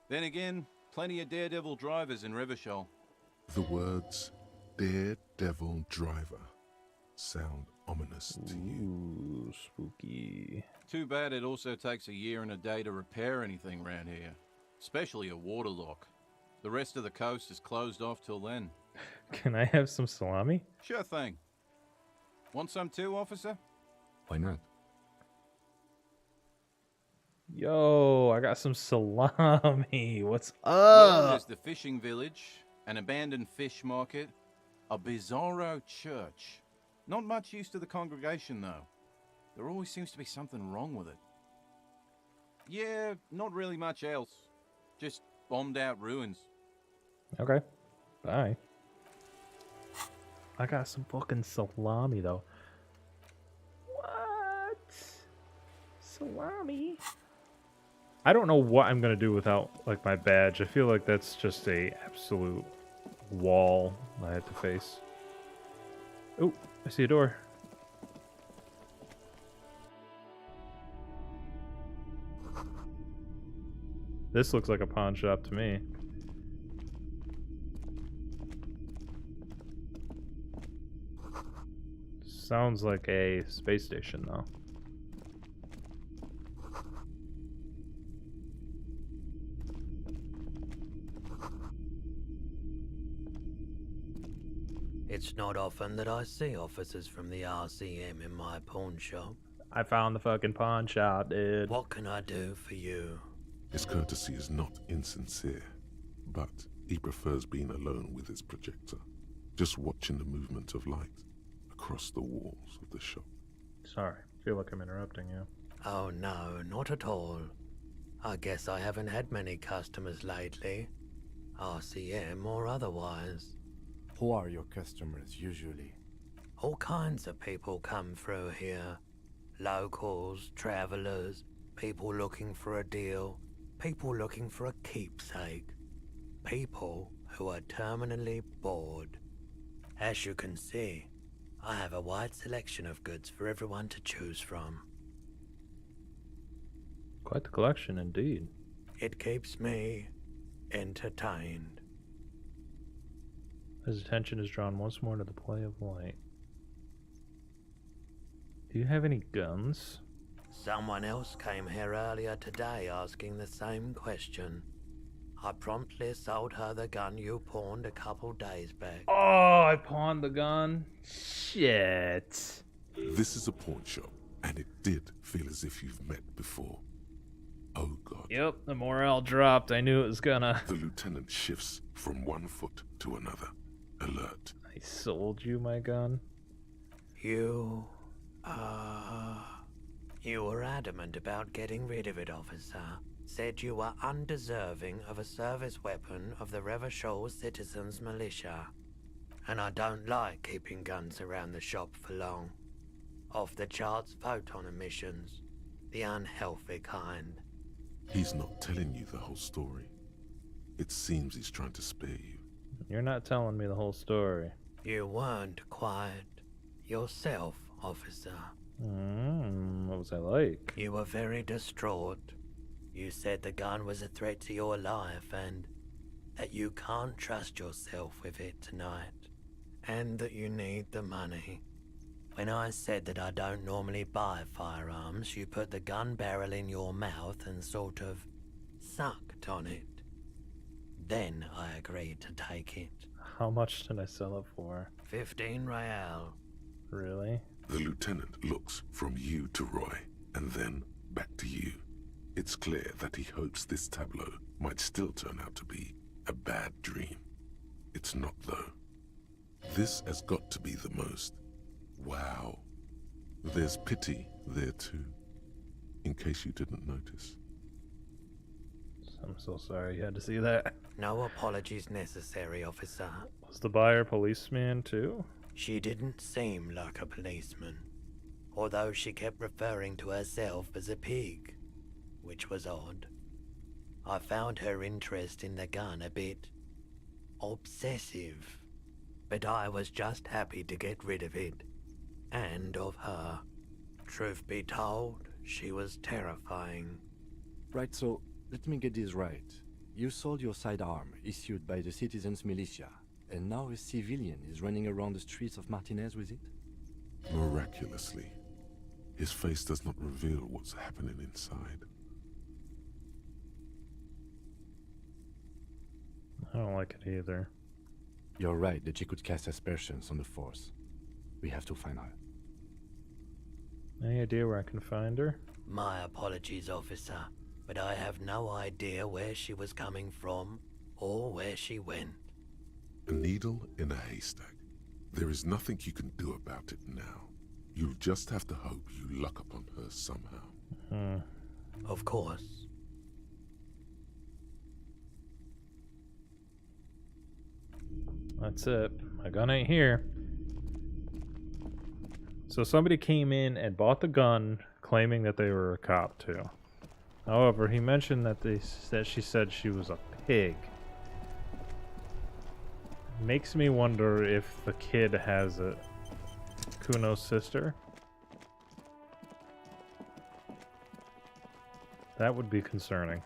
Then again, plenty of daredevil drivers in Revachol. The words Daredevil Driver sound ominous to you. Ooh, spooky. Too bad it also takes a year and a day to repair anything around here, especially a waterlock. The rest of the coast is closed off till then. Can I have some salami? Sure thing. Want some too, officer? Why not? Yo, I got some salami. What's Well, up? there's the fishing village, an abandoned fish market, a bizarro church. Not much use to the congregation, though. There always seems to be something wrong with it. Yeah, not really much else. Just bombed out ruins. Okay, bye. I got some fucking salami, though. What? Salami? I don't know what I'm gonna do without, like, my badge. I feel like that's just a absolute wall I have to face. Oh, I see a door. This looks like a pawn shop to me. Sounds like a space station, though. It's not often that I see officers from the RCM in my pawn shop. I found the fucking pawn shop, dude. What can I do for you? His courtesy is not insincere, but he prefers being alone with his projector, just watching the movement of light across the walls of the shop. Sorry, feel like I'm interrupting you. Oh no, not at all. I guess I haven't had many customers lately, RCM or otherwise. Who are your customers usually? All kinds of people come through here. Locals, travelers, people looking for a deal, people looking for a keepsake, people who are terminally bored. As you can see, I have a wide selection of goods for everyone to choose from. Quite the collection, indeed. It keeps me entertained. His attention is drawn once more to the play of light. Do you have any guns? Someone else came here earlier today asking the same question. I promptly sold her the gun you pawned a couple days back. Oh, I pawned the gun? Shit. This is a pawn shop, and it did feel as if you've met before. Oh god. Yep, the morale dropped. I knew it was gonna. The lieutenant shifts from one foot to another. Alert. I sold you my gun? You were adamant about getting rid of it, officer. Said you were undeserving of a service weapon of the Revachol Citizens Militia. And I don't like keeping guns around the shop for long. Off the charts photon emissions. The unhealthy kind. He's not telling you the whole story. It seems he's trying to spare you. You're not telling me the whole story. You weren't quiet yourself, officer. What was I like? You were very distraught. You said the gun was a threat to your life and that you can't trust yourself with it tonight. And that you need the money. When I said that I don't normally buy firearms, you put the gun barrel in your mouth and sort of sucked on it. Then I agreed to take it. How much did I sell it for? 15 real. Really? The lieutenant looks from you to Roy, and then back to you. It's clear that he hopes this tableau might still turn out to be a bad dream. It's not, though. This has got to be the most. Wow. There's pity there, too, in case you didn't notice. I'm so sorry you had to see that. No apologies necessary, officer. Was the buyer policeman, too? She didn't seem like a policeman, although she kept referring to herself as a pig, which was odd. I found her interest in the gun a bit obsessive, but I was just happy to get rid of it, and of her. Truth be told, she was terrifying. Right, so let me get this right. You sold your sidearm, issued by the Citizens Militia, and now a civilian is running around the streets of Martinez with it? Miraculously, his face does not reveal what's happening inside. I don't like it either. You're right that she could cast aspersions on the Force. We have to find her. Any idea where I can find her? My apologies, officer, but I have no idea where she was coming from or where she went. A needle in a haystack. There is nothing you can do about it now. You'll just have to hope you luck upon her somehow. Of course. That's it. My gun ain't here. So somebody came in and bought the gun, claiming that they were a cop too. However, he mentioned that she said she was a pig. Makes me wonder if the kid has a Kuno's sister. That would be concerning.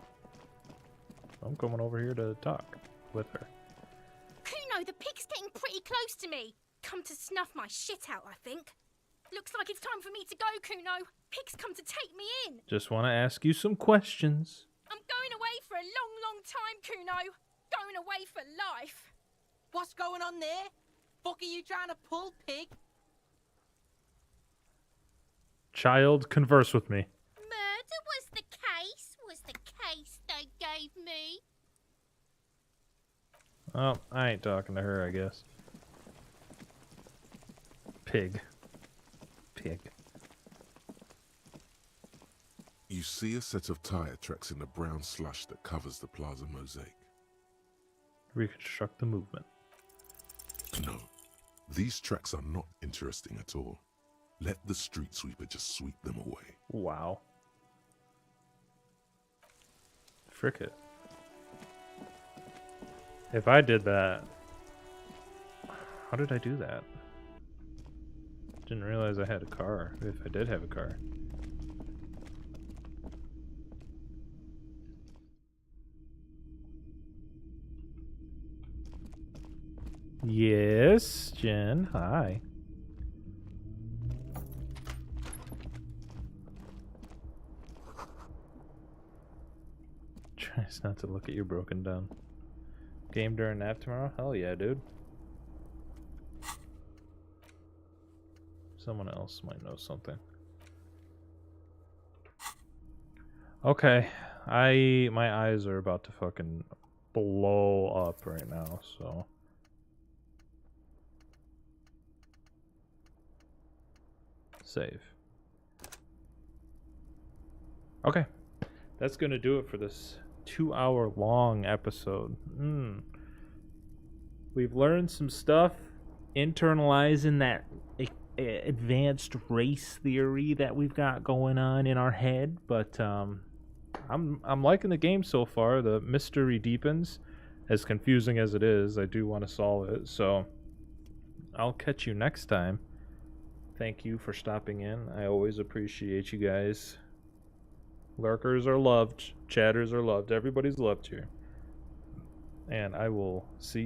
I'm coming over here to talk with her. Kuno, the pig's getting pretty close to me. Come to snuff my shit out, I think. Looks like it's time for me to go, Kuno. Pig's come to take me in. Just want to ask you some questions. I'm going away for a long, long time, Kuno. Going away for life. What's going on there? Fuck are you trying to pull, pig? Child, converse with me. Murder was the case they gave me. Oh, I ain't talking to her, I guess. Pig. Pig. You see a set of tire tracks in the brown slush that covers the plaza mosaic. Reconstruct the movement. No, these tracks are not interesting at all. Let the street sweeper just sweep them away. Wow. Frick it. If I did that... How did I do that? Didn't realize I had a car, if I did have a car. Yes, Jen. Hi. Tries not to look at you broken down. Game during nap tomorrow? Hell yeah, dude. Someone else might know something. Okay. My eyes are about to fucking blow up right now, so save. Okay. That's gonna do it for this 2-hour long episode. We've learned some stuff, internalizing that advanced race theory that we've got going on in our head, but I'm liking the game so far. The mystery deepens. As confusing as it is, I do want to solve it, so I'll catch you next time. Thank you for stopping in. I always appreciate you guys. Lurkers are loved, chatters are loved, everybody's loved here. And I will see